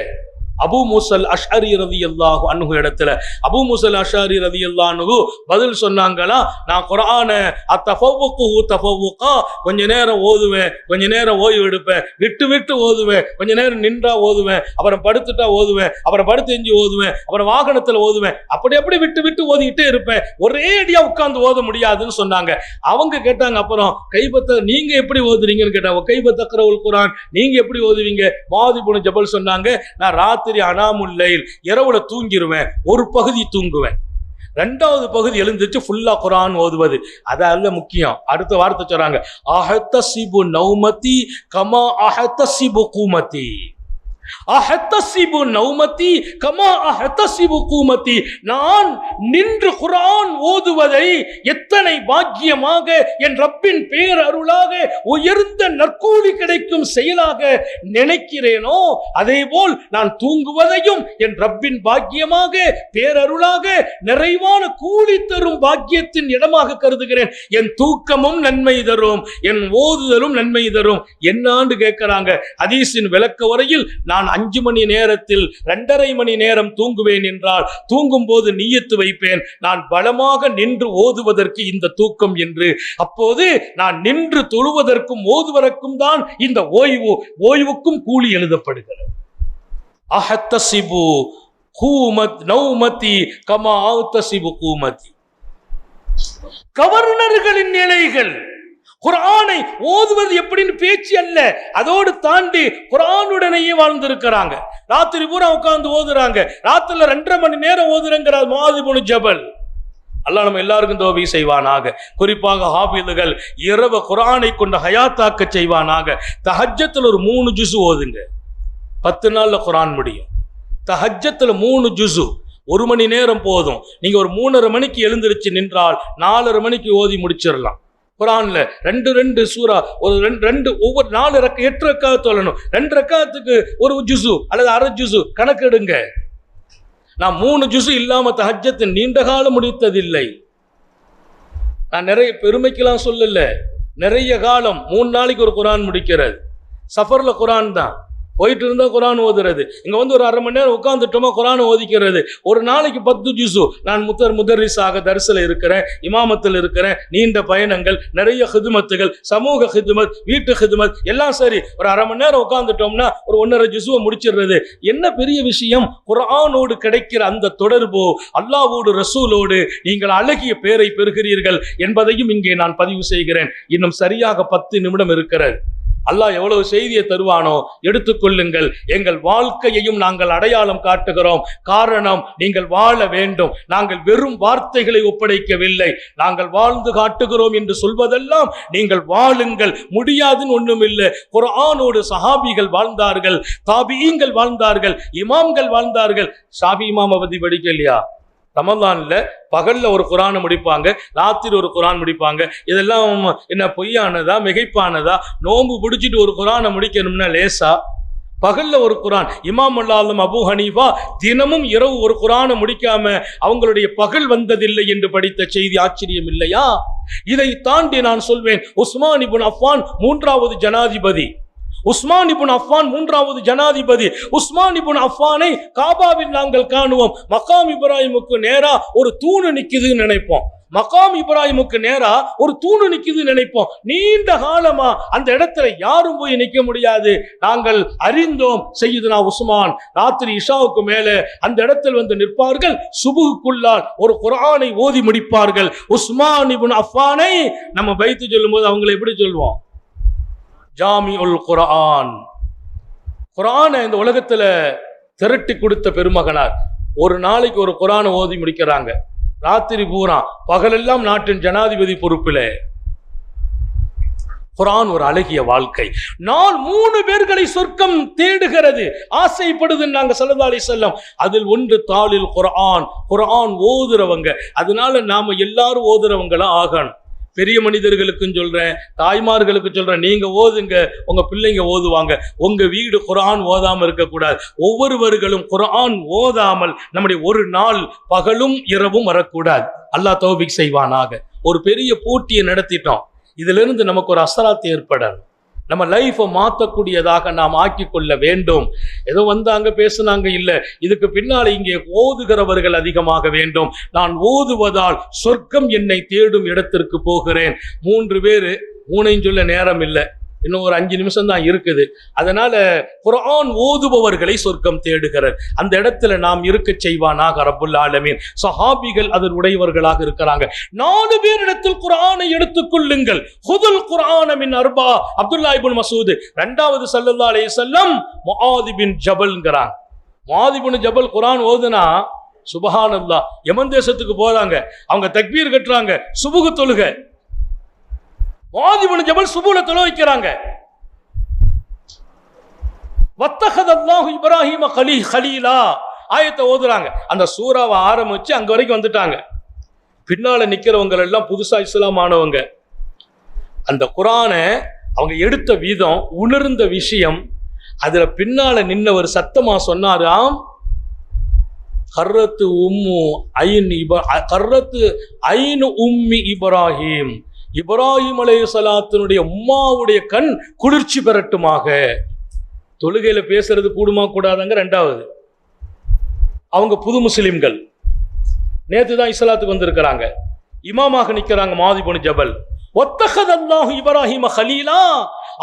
அபூ முஸல் அஷ்அரி ரலியல்லாஹு அன்ஹு இடத்துல. அபூ முஸல் அஷ்அரி ரலியல்லாஹு அன்ஹு பதில் சொன்னாங்களா, நான் குர்ஆனை அத்தஃபவுகுஹு தஃபவுகா, கொஞ்ச நேரம் ஓதுவேன், கொஞ்ச நேரம் ஓய்வு எடுப்பேன், விட்டு விட்டு ஓதுவேன், கொஞ்ச நேரம் நின்றா ஓதுவேன், அப்புறம் படுத்துட்டா ஓதுவேன், அப்புறம் படுத்து எஞ்சி ஓதுவேன், அப்புறம் வாகனத்துல ஓதுவேன், அப்படி விட்டு விட்டு ஓதிக்கிட்டே இருப்பேன், ஒரே அடியா உட்கார்ந்து ஓத முடியாதுன்னு சொன்னாங்க. அவங்க கேட்டாங்க, அப்புறம் கைபத்த நீங்க எப்படி ஓதுறீங்கன்னு கேட்டாங்க. கைபத்தக்ரவுல் குர்ஆன் நீங்க எப்படி ஓதுவீங்க? முஆத் இப்னு ஜபல் சொன்னாங்க, நான் ராத்திரி அனாமுல் லைல், இரவுல தூங்கிடுவேன், ஒரு பகுதி தூங்குவேன், 2வது பகுதி எழுந்திருச்சு ஃபுல்லா குர்ஆன் ஓதுவது. அதல்ல முக்கியம். அடுத்த வார்த்தை சொல்றாங்க, அஹ்தஸிபு நௌமதி கமா அஹ்தஸிபு கூமதி. அஹ்தஸிபு நௌமதி கமா அஹ்தஸிபு கூமதி. நான் நின்று குர்ஆன் ஓதுவதை எத்தனை பாக்கியமாக, என் ரப்பின் பேரருளாக உயர்ந்த நற்கூலி கிடைக்கும் செயலாக நினைக்கிறேனோ, அதேபோல் நான் தூங்குவதையும் என் ரப்பின் பாக்கியமாக, பேரருளாக, நிறைவான கூலி தரும் பாக்கியத்தின் இடமாக கருதுகிறேன். என் தூக்கமும் நன்மை தரும், என் ஓதுதலும் நன்மை தரும். என்னான்னு கேட்கிறாங்க. ஹதீஸின் விளக்க வரையில் நான் 5 மணி நேரத்தில் 2.5 மணி நேரம் தூங்குவேன் என்றால், தூங்கும் போது நியத்து வைப்பேன், நான் பலமாக நின்று ஓதுவதற்கு இந்த தூக்கம் என்று. அப்போது நான் நின்று தொழுவதற்கும் ஓதுவதற்கும் தான் இந்த ஓய்வுக்கும் கூலி எழுதப்படுகிறது. அஹ்தஸிபு நௌமதி கமா அஹ்தஸிபு கூமதி. கவர்னர்களின் நிலைகள் குர்ஆனை ஓதுவது எப்படின்னு பேச்சு அல்ல, அதோடு தாண்டி குர்ஆனுடனேயே வாழ்ந்திருக்கிறாங்க. ராத்திரி பூரா உட்கார்ந்து ஓதுறாங்க, ராத்திரில 2.5 மணி நேரம் ஓதுறங்கிறார் முஆது இப்னு ஜபல். அல்லாஹ் நம்ம எல்லாருக்கும் தௌஃபீக் செய்வானாக. குறிப்பாக ஹாஃபிதுகள் இரவு குர்ஆனை கொண்டு ஹயாத்தாக்க செய்வானாக. தஹஜ்ஜத்துல ஒரு 3 ஜுஸ் ஓதுங்க, 10 நாள்ல குர்ஆன் முடியும். தஹஜ்ஜத்துல 3 ஜுஸ் 1 மணி நேரம் போதும். நீங்க ஒரு 3:30 மணிக்கு எழுந்திருச்சு நின்றால் 4:30 மணிக்கு ஓதி முடிச்சிடலாம். குர்ஆன்ல 2 சூரா, ஒரு 2 ஒவ்வொரு 4 8 ரக்காத் சொல்லணும். 2 ரக்காத்துக்கு ஒரு ஜுஸு அல்லது அரை ஜுஸு கணக்கெடுங்க. நான் 3 ஜுஸு இல்லாம தஹஜ்ஜத் நீண்ட காலம் முடித்ததில்லை. நான் நிறைய பெருமைக்கெல்லாம் சொல்லல, நிறைய காலம் 3 நாளைக்கு ஒரு குர்ஆன் முடிக்கிறது. சஃபர்ல குர்ஆன் தான், போயிட்டு இருந்தா குர்ஆன் ஓதுறது. இங்க வந்து ஒரு 1/2 மணி நேரம் உட்கார்ந்துட்டோமா குர்ஆன் ஓதிக்கிறது. ஒரு நாளைக்கு 10 ஜுஸு. நான் முதர்ரிஸாக தர்ஸில் இருக்கிறேன், இமாமத்தில் இருக்கிறேன், நீண்ட பயணங்கள், நிறைய ஹிதுமத்துகள், சமூக ஹிதுமத், வீட்டு ஹிதுமத் எல்லாம் சரி. ஒரு 1/2 மணி நேரம் உட்கார்ந்துட்டோம்னா ஒரு 1.5 ஜுஸுவை முடிச்சிடுறது. என்ன பெரிய விஷயம்? குர்ஆனோடு கிடைக்கிற அந்த தொடர்பு, அல்லாஹ்வோடு ரசூலோடு நீங்கள் அழகிய பேரை பெறுகிறீர்கள் என்பதையும் இங்கே நான் பதிவு செய்கிறேன். இன்னும் சரியாக 10 நிமிடம் இருக்கிறது. அல்லாஹ் எவ்வளவு செய்தியை தருவானோ எடுத்துக்கொள்ளுங்கள். எங்கள் வாழ்க்கையையும் நாங்கள் அடையாளம் காட்டுகிறோம். காரணம், நீங்கள் வாழ வேண்டும். நாங்கள் வெறும் வார்த்தைகளை ஒப்படைக்கவில்லை, நாங்கள் வாழ்ந்து காட்டுகிறோம் என்று சொல்வதெல்லாம் நீங்கள் வாழுங்கள். முடியாதுன்னு ஒண்ணும் இல்லை. குர்ஆனோடு சஹாபிகள் வாழ்ந்தார்கள், தாபிஈங்கள் வாழ்ந்தார்கள், இமாம்கள் வாழ்ந்தார்கள். ஷாஃபி இமாம் பத்தி படிக்கலையா? ரமலான்ல பகல்ல ஒரு குர்ஆனை முடிப்பாங்க, ராத்திரி ஒரு குர்ஆன் முடிப்பாங்க. இதெல்லாம் என்ன பொய்யானதா மிகைப்பானதா? நோன்பு பிடிச்சிட்டு ஒரு குர்ஆனை முடிக்கணும்னா லேசா? பகல்ல ஒரு குர்ஆன். இமாம் அல்லாஹ் அபூ ஹனீஃபா தினமும் இரவு ஒரு குர்ஆனை முடிக்காம அவங்களுடைய பகல் வந்ததில்லை என்று படித்த செய்தி ஆச்சரியம் இல்லையா? இதை தாண்டி நான் சொல்வேன், உஸ்மான் இப்னு அஃபான் 3வது ஜனாதிபதி. உஸ்மான் இப்னு அஃபான் 3வது ஜனாதிபதி. உஸ்மான் இப்னு அஃபானை காபாவில் நாங்கள் காணுவோம். மகாம் இப்ராஹிமுக்கு நேரா ஒரு தூணு நிக்குதுன்னு நினைப்போம். மகாம் இப்ராஹிமுக்கு நேரா ஒரு தூணு நிக்குதுன்னு நினைப்போம். நீண்ட காலமா அந்த இடத்துல யாரும் போய் நிற்க முடியாது. நாங்கள் அறிந்தோம், சையதுனா உஸ்மான் ராத்திரி இஷாவுக்கு மேல அந்த இடத்தில் வந்து நிற்பார்கள். சுபுகுக்குள்ளால் ஒரு குர்ஆனை ஓதி முடிப்பார்கள். உஸ்மான் இப்னு அஃபானை நம்ம பைத்து சொல்லும் போது அவங்களை எப்படி சொல்வோம்? ஜாமிஉல் குர்ஆன். குர்ஆனை இந்த உலகத்துல திரட்டி கொடுத்த பெருமகனார். ஒரு நாளைக்கு ஒரு குர்ஆனை ஓதி முடிக்கிறாங்க. ராத்திரி பூரா, பகலெல்லாம் நாட்டின் ஜனாதிபதி பொறுப்பில். குர்ஆன் ஒரு அழகிய வாழ்க்கை. நான் 3 பேர்களை சொர்க்கம் தேடுகிறது, ஆசைப்படுதுன்னு நாங்க ஸல்லல்லாஹு அலைஹி வஸல்லம். அதில் ஒன்று தாலில் குர்ஆன், குர்ஆன் ஓதுறவங்க. அதனால நாம எல்லாரும் ஓதுறவங்களா ஆகணும். பெரிய மனிதர்களுக்கும் சொல்றேன், தாய்மார்களுக்கு சொல்றேன், நீங்க ஓதுங்க, உங்க பிள்ளைங்க ஓதுவாங்க. உங்க வீடு குர்ஆன் ஓதாம இருக்கக்கூடாது. ஒவ்வொருவர்களும் குர்ஆன் ஓதாமல் நம்முடைய ஒரு நாள் பகலும் இரவும் வரக்கூடாது. அல்லாஹ் தௌஃபீக் செய்வானாக. ஒரு பெரிய போட்டியை நடத்திட்டோம். இதிலிருந்து நமக்கு ஒரு அசராத் ஏற்படணும். நம்ம லைஃபை மாற்றக்கூடியதாக நாம் ஆக்கி கொள்ள வேண்டும். ஏதோ வந்தாங்க பேசுனாங்க இல்லை, இதுக்கு பின்னால இங்கே ஓதுகிறவர்கள் அதிகமாக வேண்டும். நான் ஓதுவதால் சொர்க்கம் என்னை தேடும் இடத்திற்கு போகிறேன். 3 பேரு, 3ஐயும் சொல்ல நேரம் இல்லை, இன்னும் ஒரு 5 நிமிஷம் தான் இருக்குது. அதனால குர்ஆன் ஓதுபவர்களை சொர்க்கம் தேடுகிறார். அந்த இடத்துல நாம் இருக்க செய்வானாக ரப்புல் ஆலமீன். சஹாபிகள் அதன் உடையவர்களாக இருக்கிறாங்க. 4 பேரிடத்தில் குர்ஆனை எடுத்துக்கொள்ளுங்கள். ஹுதுல் குர்ஆன மின் அர்பா. அப்துல்லாஹ் இப்னு மஸ்ஊத் 2வது ஸல்லல்லாஹு அலைஹி வஸல்லம் முஆத் பின் ஜபல்ங்கறாங்க. முஆத் பின் ஜபல் குர்ஆன் ஓதுனா சுப்ஹானல்லாஹ், யமன் தேசத்துக்கு போறாங்க. அவங்க தக்பீர் கட்டுறாங்க, சுபுஹ் தொழுகை. முஆத் இப்னு ஜபல் சுபுஹ்ல தொழ வைக்கிறாங்க. வத்தஹதல்லாஹு இப்ராஹீம கலீலா ஆயத்தை ஓதுறாங்க. அந்த சூறாவை ஆரம்பிச்சு அங்க வரைக்கும் வந்துட்டாங்க. பின்னால நிக்கிறவங்க எல்லாம் புதுசா இஸ்லாம் ஆனவங்க. அந்த குர்ஆனை அவங்க எடுத்த விதம், உணர்ந்த விஷயம், அதுல பின்னால நின்னவர் சத்தமா சொன்னாராம், கர்ரத்து ஐனு உம்மி இப்ராஹிம், இப்ராஹிம் அலைஹிஸ்ஸலாத்தினுடைய உம்மாவுடைய கண் குளிர்ச்சி பெறட்டுமாக. தொழுகையில பேசுறது கூடுமா கூடாதாங்க ரெண்டாவது. அவங்க புது முஸ்லிம்கள், நேத்து தான் இஸ்லாத்துக்கு வந்திருக்கிறாங்க, இமாமாக நிற்கிறாங்க முஆது இப்னு ஜபல். வத்தஹதல்லாஹு இப்ராஹீம கலீலா,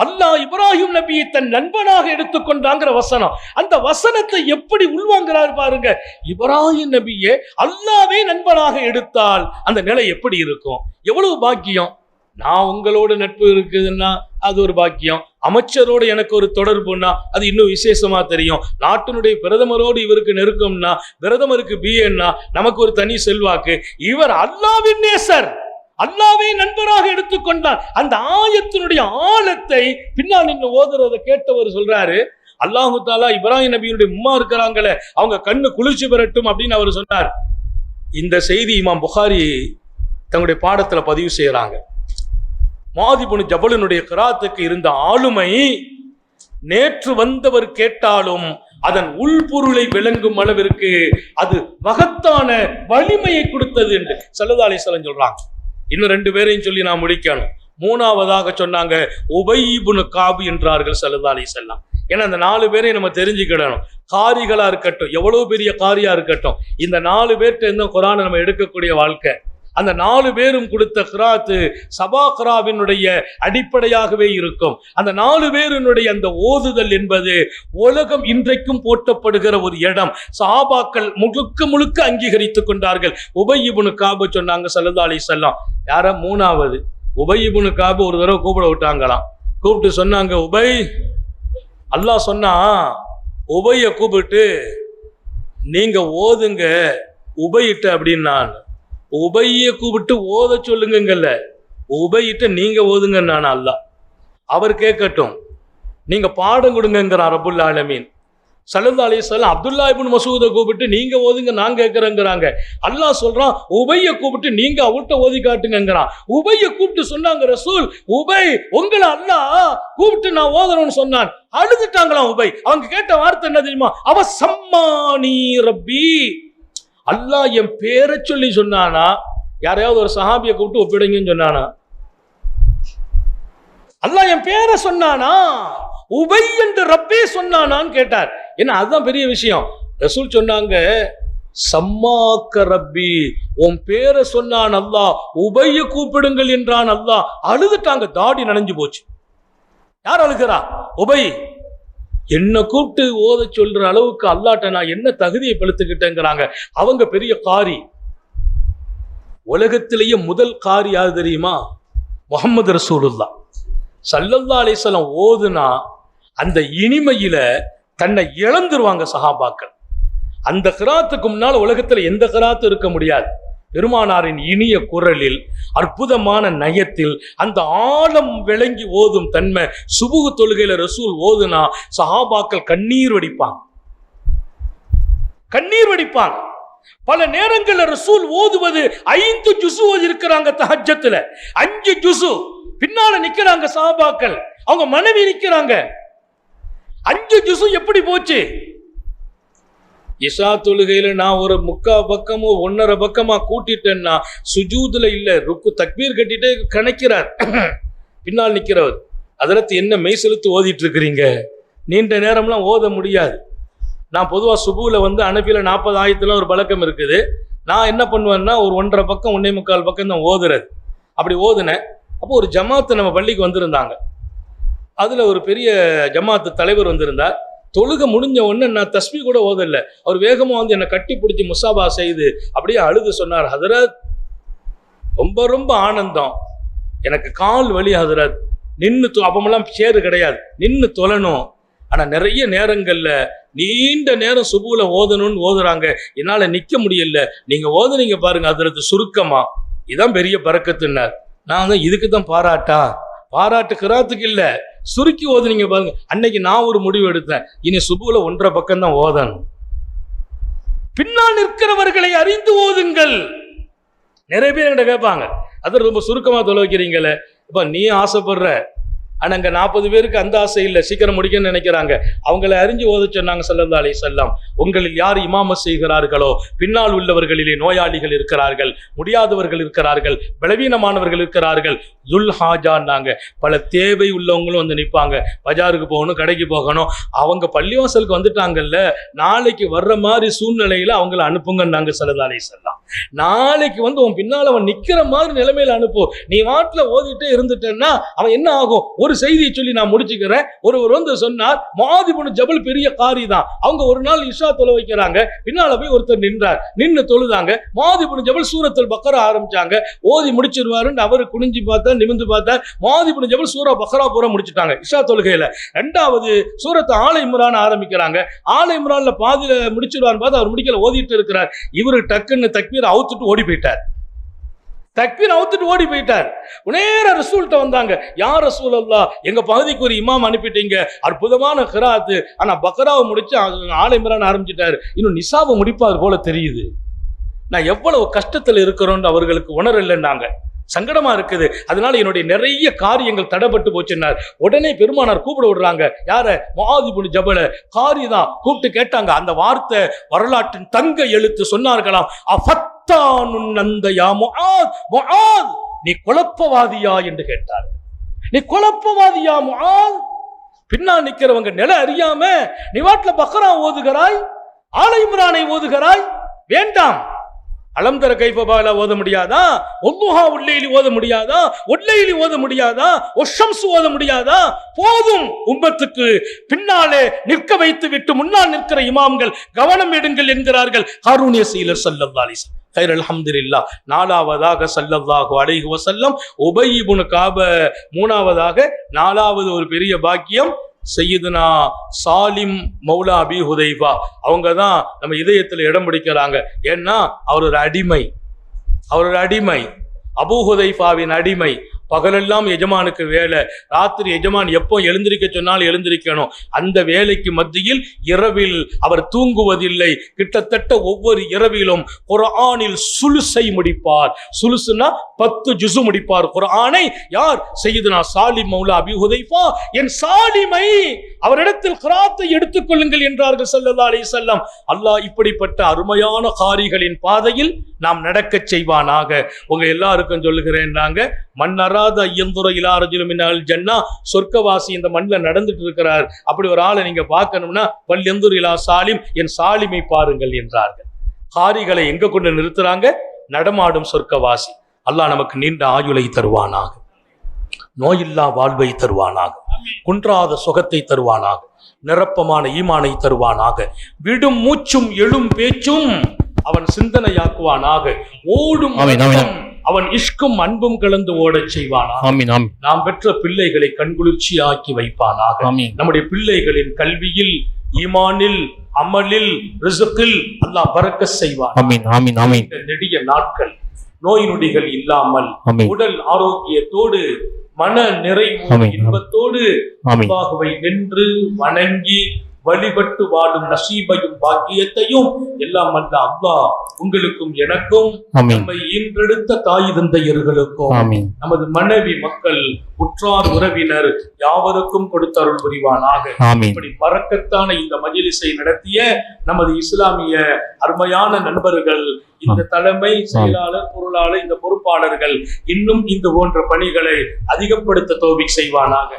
அல்லாஹ் இப்ராஹிம் நபியை தன் நண்பனாக எடுத்துக்கொண்டாங்கிற வசனம். அந்த வசனத்தை எப்படி உள்வாங்கிறார் பாருங்க. இப்ராஹிம் நபியை அல்லாஹ்வே நண்பனாக எடுத்தால் அந்த நிலை எப்படி இருக்கும்? எவ்வளவு பாக்கியம். நான் உங்களோட நட்பு இருக்குதுன்னா அது ஒரு பாக்கியம், அமைச்சரோடு எனக்கு ஒரு தொடர்புன்னா அது இன்னும் விசேஷமா தெரியும், நாட்டினுடைய பிரதமரோடு இவருக்கு நெருக்கம்னா, பிரதமருக்கு பிஏன்னா நமக்கு ஒரு தனி செல்வாக்கு. இவர் அல்லாஹ்வின் நேசர், அல்லாஹ்வை நண்பராக எடுத்துக்கொண்டார். அந்த ஆயத்தினுடைய ஆழத்தை பின்னால் நின்று ஓதுறதை கேட்டவர் சொல்றாரு, அல்லாஹு தாலா இப்ராஹிம் நபியினுடைய உம்மா இருக்கிறாங்களே அவங்க கண்ணு குளிர்ச்சி பெறட்டும் அப்படின்னு அவர் சொன்னார். இந்த செய்தி இமாம் புகாரி தங்களுடைய பாடத்துல பதிவு செய்யறாங்க. முஆது இப்னு ஜபலினுடைய கிராத்துக்கு இருந்த ஆளுமை, நேற்று வந்தவர் கேட்டாலும் அதன் உள்பொருளை விளங்கும் அளவிற்கு அது மகத்தான வலிமையை கொடுத்தது என்று ஸல்லல்லாஹு அலைஹி வஸல்லம் சொல்றாங்க. இன்னும் 2 பேரையும் சொல்லி நான் முடிக்கணும். மூணாவதாக சொன்னாங்க உபை இப்னு காப் என்றார்கள் ஸல்லல்லாஹு அலைஹி வஸல்லம். ஏன்னா அந்த 4 பேரையும் நம்ம தெரிஞ்சுக்கிடணும். காரிகளா இருக்கட்டும், எவ்வளவு பெரிய காரியா இருக்கட்டும், இந்த 4 பேர்கிட்ட இருந்த குர்ஆனை நம்ம எடுக்கக்கூடிய வாழ்க்கை. அந்த 4 பேரும் கொடுத்த கிராத்து சபா கிராவினுடைய அடிப்படையாகவே இருக்கும். அந்த 4 பேருனுடைய அந்த ஓதுதல் என்பது உலகம் இன்றைக்கும் போற்றப்படுகிற ஒரு இடம். சஹாபாக்கள் முழுக்க அங்கீகரித்துக் கொண்டார்கள். உபை இப்னு காப் சொன்னாங்க ஸல்லல்லாஹு அலைஹி வஸல்லம். யார? மூணாவது உபை இப்னு காப் ஒரு தடவை கூப்பிட விட்டாங்களாம். கூப்பிட்டு சொன்னாங்க, உபை, அல்லாஹ் சொன்னா உபைய கூப்பிட்டு நீங்க ஓதுங்க உபையிட்ட அப்படின்னான். உபைய கூப்பிட்டு ஓத சொல்லுங்கல்ல, உபையிட்ட நீங்க ஓதுங்க நான் அல்லாஹ். அவர் கேட்கட்டும், நீங்க பாடம் கொடுங்கிறான் ரப்புல் ஆலமீன். ஸல்லல்லாஹு அலைஹி வஸல்லம் அப்துல்லாஹ் இப்னு மஸ்ஊதை கூப்பிட்டு நீங்க ஓதுங்க நான் கேட்கிறேங்கிறாங்க. அல்லாஹ் சொல்றான் உபைய கூப்பிட்டு நீங்க அவர்கிட்ட ஓதி காட்டுங்கிறான். உபைய கூப்பிட்டு சொன்னாங்க ரசூல், உபை உங்களை அல்லாஹ் கூப்பிட்டு நான் ஓதணும்னு சொன்னான். அழுதுட்டாங்களாம் உபை. அவங்க கேட்ட வார்த்தை என்ன தெரியுமா? அவ சம்மானி ரப்பி, அல்லாஹ் என் பேரை சொல்லி சொன்னானா? யாரையாவது ஒரு சஹாபியை கூப்பிட்டு ஒப்பிடுங்கன்னு சொன்னானா? அல்லாஹ் என் பேரை சொன்னானா? உபை என்று ரப்பே சொன்னானான்னு கேட்டார். ஏன்னா அதுதான் பெரிய விஷயம். ரசூல் சொன்னாங்க, சம்மாக்க ரப்பி, உன் பேரை சொன்னான் அல்லாஹ், உபைய கூப்பிடுங்கள் என்றான் அல்லாஹ். அழுதுட்டாங்க, தாடி நனைஞ்சு போச்சு. யார் அழுகிறா? உபை. என்ன கூப்பிட்டு ஓத சொல்ற அளவுக்கு அல்லாட்ட நான் என்ன தகுதியை படுத்துக்கிட்டேங்கிறாங்க. அவங்க பெரிய காரி. உலகத்திலேயே முதல் காரி யாரு தெரியுமா? முஹம்மது ரசூலுல்லாஹ் ஸல்லல்லாஹு அலைஹி வஸல்லம் ஓதுனா அந்த இனிமையில தன்னை இழந்துருவாங்க சஹாபாக்கள். அந்த கிராத்துக்கு முன்னால் உலகத்துல எந்த கிராத்து இருக்க முடியாது. பெருமானாரின் இனிய குரலில், அற்புதமான நயத்தில், அந்த ஆழம் விளங்கி ஓதும் தன்மை. சுபுகு தொழுகையில ரசூல் ஓதுனா சஹாபாக்கள் கண்ணீர் வடிப்பாங்க, கண்ணீர் வடிப்பாங்க. பல நேரங்கள்ல ரசூல் ஓதுவது 5 ஜுசு ஓதி இருக்கிறாங்க. தஹஜ்ஜத்துல 5 ஜுசு. பின்னால நிக்கிறாங்க சஹாபாக்கள், அவங்க மனைவி நிக்கிறாங்க. 5 ஜுசு எப்படி போச்சு? இஷா தொழுகையில நான் ஒரு 3/4 பக்கமோ 1.5 பக்கமா கூட்டிட்டேன்னா சுஜூதுல இல்ல, ருக்கு தக்பீர் கட்டிட்டு கணக்கிறார். பின்னால் நிக்கிறவர், அதற்கு என்ன மெய் செலுத்து ஓதிட்டு இருக்கிறீங்க? நீண்ட நேரம்லாம் ஓத முடியாது. நான் பொதுவா சுபுல அனபில 40 ஆயத்துல ஒரு பழக்கம் இருக்குது. நான் என்ன பண்ணுவேன்னா ஒரு 1.5 பக்கம் 1.25 பக்கம் தான் ஓதுறது. அப்படி ஓதுனேன். அப்போ ஒரு ஜமாத்து நம்ம பள்ளிக்கு வந்திருந்தாங்க. அதுல ஒரு பெரிய ஜமாத்து தலைவர் வந்திருந்தார். தொழுக முடிஞ்ச உடனே நான் தஸ்பீ கூட ஓதல, அவர் வேகமா என்னை கட்டி பிடிச்சி முசாபா செய்து அப்படியே அழுது சொன்னார், ஹதரத் ரொம்ப ஆனந்தம், எனக்கு கால் வலி ஹதரத், நின்று அப்பமெல்லாம் சேரு கிடையாது, நின்று தொழணும். ஆனா நிறைய நேரங்கள்ல நீண்ட நேரம் சுபுல ஓதணும்னு ஓதுறாங்க, என்னால நிக்க முடியல, நீங்க ஓதுனீங்க பாருங்க ஹதரத் சுருக்கமா, இதான் பெரிய பரக்கத்துன்னார். நான் இதுக்கு தான் பாராட்டு கிராத்துக்கு இல்ல, சுருக்கி ஓதுனீங்க பாருங்க. அன்னைக்கு நான் ஒரு முடிவு எடுத்தேன், இனி சுபுல 1.5 பக்கம் தான் ஓதணும். பின்னால் நிற்கிறவர்களை அறிந்து ஓதுங்கள். நிறைய பேர் என்கிட்ட கேட்பாங்க, அது ரொம்ப சுருக்கமா தொலை வைக்கிறீங்களே. இப்ப நீ ஆசைப்படுற, ஆனா அங்க 40 பேருக்கு அந்த ஆசை இல்லை, சீக்கிரம் முடிக்கணும்னு நினைக்கிறாங்க. அவங்களை அறிஞ்சு ஓத சொன்னாங்க ஸல்லல்லாஹு அலைஹி வஸல்லம். உங்களில் யார் இமாமத் செய்கிறார்களோ பின்னால் உள்ளவர்களிலே நோயாளிகள் இருக்கிறார்கள், முடியாதவர்கள் இருக்கிறார்கள், பலவீனமானவர்கள் இருக்கிறார்கள். துல் ஹாஜான்னாங்க, பல தேவை உள்ளவங்களும் வந்து நிற்பாங்க. பஜாருக்கு போகணும், கடைக்கு போகணும், அவங்க பள்ளிவாசலுக்கு வந்துட்டாங்கல்ல, நாளைக்கு வர்ற மாதிரி சூழ்நிலையில அவங்களை அனுப்புங்கன்னாங்க ஸல்லல்லாஹு அலைஹி வஸல்லம். நாளைக்கு வந்து உன் பின்னால் அவன் நிக்கிற மாதிரி நிலைமையில அனுப்பு. நீ வாட்டில ஓதிட்டே இருந்துட்டேன்னா அவன் என்ன ஆகும்? ஒரு செய்தியை சொல்லி நான் முடிச்சுக்கிறேன். ஒருவர் வந்து சொன்னார், முஆத் இப்னு ஜபல் பெரிய காரி தான். அவங்க ஒரு நாள் இஷா தொழ வைக்கிறாங்க, பின்னால போய் ஒருத்தர் நின்றார், நின்று தொழுதாங்க. முஆத் இப்னு ஜபல் சூரத்துல் பக்ரா ஆரம்பிச்சாங்க, ஓதி முடிச்சிருவாருன்னு அவரு குனிஞ்சு பார்த்தா, நிமிந்து பார்த்தார். முஆத் இப்னு ஜபல் சூரா பக்ரா பூரா முடிச்சுட்டாங்க இஷா தொழுகையில. ரெண்டாவது சூரத்து ஆல இம்ரான் ஆரம்பிக்கிறாங்க, ஆல இம்ரான்ல பாதியில முடிச்சிருவான்னு பார்த்து அவர் முடிக்கல, ஓதிட்டு இருக்கிறார். இவரு டக்குன்னு தக்பீர் அவுத்துட்டு ஓடி போயிட்டார். தக்பீர் அவுத்துட்டு ஓடி போயிட்டார். நேரா ரசூல்கிட்ட வந்தாங்க, யார் ரசூலல்லாஹ், எங்க பகுதிக்கு ஒரு இமாம் அனுப்பிட்டீங்க, அற்புதமான கிராத்து, ஆனா பக்ராவை முடிச்சு ஆல இம்ரான் ஆரம்பிச்சிட்டாரு, இன்னும் நிசாவை முடிப்பார் போல தெரியுது. நான் எவ்வளவு கஷ்டத்துல இருக்கிறோன்னு அவர்களுக்கு உணரலைன்னாங்க. சங்கடமா இருக்குது, அதனால என்னுடைய நிறைய காரியங்கள் தடைப்பட்டு போச்சுன்னார். உடனே பெருமானார் கூப்பிட விடுறாங்க, யார? முஆத் இப்னு ஜபல. காரி தான் கூப்பிட்டு கேட்டாங்க. அந்த வார்த்தை வரலாற்றின் தங்க எழுத்து. சொன்னார்களாம், முஆத், நீ குழப்பவாதியா என்று கேட்டார். நீ குழப்பவாதியா முஆத்? பின்னால் நிக்கிறவங்க நில அறியாம நீ வாட்ல பக்ரா ஓதுகிறாய், ஆல இம்ரானை ஓதுகிறாய். வேண்டாம். அலம் தர கைஃப பாலா ஓத முடியாதா? ஒல்லுஹா உல்லைலி ஓத முடியாதா? ஒல்லைலி ஓத முடியாதா? ஒஷம்ஸ் ஓத முடியாதா? போதும், உம்மத்துக்கு பின்னாலே நிற்க வைத்து விட்டு முன்னால் நிற்கிற இமாம்கள் கவனம் எடுங்கள் என்கிறார்கள் ஹாரூனிய சீலர் ஸல்லல்லாஹு அலைஹி வஸல்லம். கைர் அல்ஹம்துலில்லாஹ். 4ஆவதாக ஸல்லல்லாஹு அலைஹி வஸல்லம் உபய் இப்னு கஅப். 3ஆவதாக 4வது ஒரு பெரிய பாக்கியம் சையதுனா சாலிம் மௌலா அபி ஹுதைஃபா. அவங்க தான் நம்ம இதயத்தில் இடம் பிடிக்கிறாங்க. ஏன்னா அவர் ஒரு அடிமை, அபூ ஹுதைஃபாவின் அடிமை. பகலெல்லாம் எஜமானுக்கு வேலை, ராத்திரி எஜமான் எப்போ எழுந்திருக்க சொன்னாலும் எழுந்திருக்கணும். அந்த வேலைக்கு மத்தியில் இரவில் அவர் தூங்குவதில்லை. கிட்டத்தட்ட ஒவ்வொரு இரவிலும் குர்ஆனில் சுலுசை முடிப்பார். சுலுசுனா 10 ஜுசு முடிப்பார் குர்ஆனை. யார்? சையதுனா சாலிம் மௌலா அபி ஹுதைஃபா. என் சாலிமை அவரிடத்தில் கிராத்தை எடுத்துக்கொள்ளுங்கள் என்றார்கள் ஸல்லல்லாஹு அலைஹி வஸல்லம். அல்லாஹ் இப்படிப்பட்ட அருமையான காரிகளின் பாதையில் நாம் நடக்க செய்வானாக. உங்க எல்லாருக்கும் சொல்லுகிறேன், நாங்க மன்னராத ஐயந்துர இலா ரஜுலின் மினல் ஜன்னா, சொர்க்கவாசி இந்த மண்ணில் நடந்துட்டு இருக்கிறார். அப்படி ஒரு ஆளை நீங்க பார்க்கணும்னா வல்யந்துர் இலா சாலிம், என் சாலிமை பாருங்கள் என்றார்கள். காரிகளை எங்க கொண்டு நிறுத்துறாங்க? நடமாடும் சொர்க்கவாசி. அல்லாஹ் நமக்கு நீண்ட ஆயுளை தருவானாக, நோயில்லா வாழ்வை தருவானாக, குன்றாத சுகத்தை தருவானாக, நிரப்பமான ஈமானை தருவானாக, விடும் மூச்சும் எழும் பேச்சும் அவன் சிந்தனையாக்குவானாக, ஓடும் அவன் இஷ்கும் அன்பும் கலந்து ஓடச் செய்வானாக. நாம் பெற்ற பிள்ளைகளை கண்குளிர்ச்சி ஆக்கி வைப்பானாக. நம்முடைய பிள்ளைகளின் கல்வியில், ஈமானில், அமலில், ரிஸ்கில் அல்லாஹ் பரக்கத் செய்வான். நெடிய நாட்கள் நோய் நொடிகள் இல்லாமல் உடல் ஆரோக்கியத்தோடு மன நிறைவு இன்பத்தோடு அல்லாஹ்வை நின்று வணங்கி வழிபட்டு வாழும் நசீபையும் பாக்கியத்தையும் எல்லாம் அல்ல அல்லாஹ் உங்களுக்கும் எனக்கும், நம்மை ஈன்றெடுத்த தாய் தந்தையர்களுக்கும், நமது மனைவி மக்கள் உற்றார் உறவினர் யாவருக்கும் கொடுத்தருள் புரிவானாக. இப்படி பரக்கத்தான இந்த மஜ்லிஸை நடத்திய நமது இஸ்லாமிய அருமையான நண்பர்கள், இந்த தலைமை செயலாளர், பொருளாளர், இந்த பொறுப்பாளர்கள் இன்னும் இந்த போன்ற பணிகளை அதிகப்படுத்த தௌஃபீக் செய்வானாக.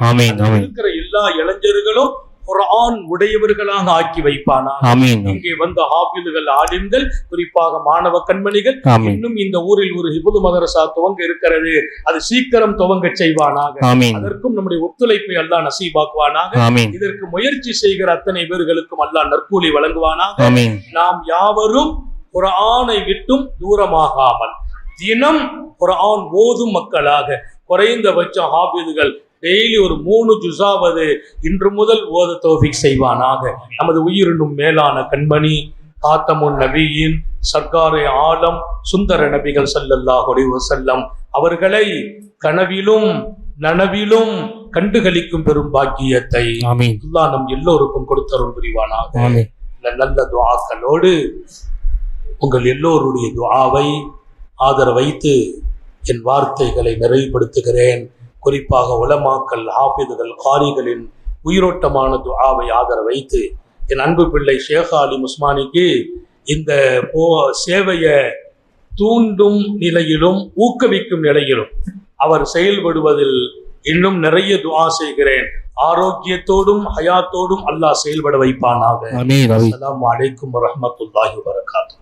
இருக்கிற எல்லா இளைஞர்களும் குர்ஆன் உடையவர்களாக ஆக்கி வைப்பானாக. இங்கே வந்த ஹாஃபிதுகள், ஆலிம்கள், குறிப்பாக மாணவ கண்மணிகள், இன்னும் இந்த ஊரில் ஒரு ஹிஃபுல் மதரசா துவங்க இருக்கிறது, அது சீக்கிரம் துவங்க செய்வானாக. அதற்கும் நம்முடைய ஒத்துழைப்பை அல்லாஹ் நசீபாக்குவானாக. இதற்கு முயற்சி செய்கிற அத்தனை பேர்களுக்கும் அல்லாஹ் நற்கூலி வழங்குவானாக. நாம் யாவரும் குர்ஆனை விட்டும் தூரமாகாமல் தினம் குர்ஆன் ஓதும் மக்களாக, குறைந்தபட்சம் ஹாஃபிதுகள் டெய்லி ஒரு 3 ஜுஸாவது இன்று முதல் ஓத தௌஃபீக் செய்வானாக. நமது உயிரினும் மேலான கண்மணி காத்தமுன் நபியின் சர்க்காரே ஆலம் சுந்தர நபிகள் ஸல்லல்லாஹு அலைஹி வஸல்லம் அவர்களை கனவிலும் நனவிலும் கண்டுகளிக்கும் பெரும் பாக்கியத்தை அல்லாஹ் நம் எல்லோருக்கும் கொடுத்தருள் புரிவானாக. இந்த நல்ல துஆக்களோடு உங்கள் எல்லோருடைய துஆவை ஆதரவைத்து என் வார்த்தைகளை நிறைவுபடுத்துகிறேன். குறிப்பாக உலமாக்கள், ஹாஃபிதுகள், காரிகளின் உயிரோட்டமான துஆவை ஆதரவைத்து என் அன்பு பிள்ளை ஷேக் ஆலிம் உஸ்மானிக்கு இந்த சேவையை தூண்டும் நிலையிலும் ஊக்குவிக்கும் நிலையிலும் அவர் செயல்படுவதில் இன்னும் நிறைய துஆ செய்கிறேன். ஆரோக்கியத்தோடும் ஹயாத்தோடும் அல்லாஹ் செயல்பட வைப்பானாக. அஸ்ஸலாமு அலைக்கும் வரஹ்மத்துல்லாஹி வபரகாத்துஹு.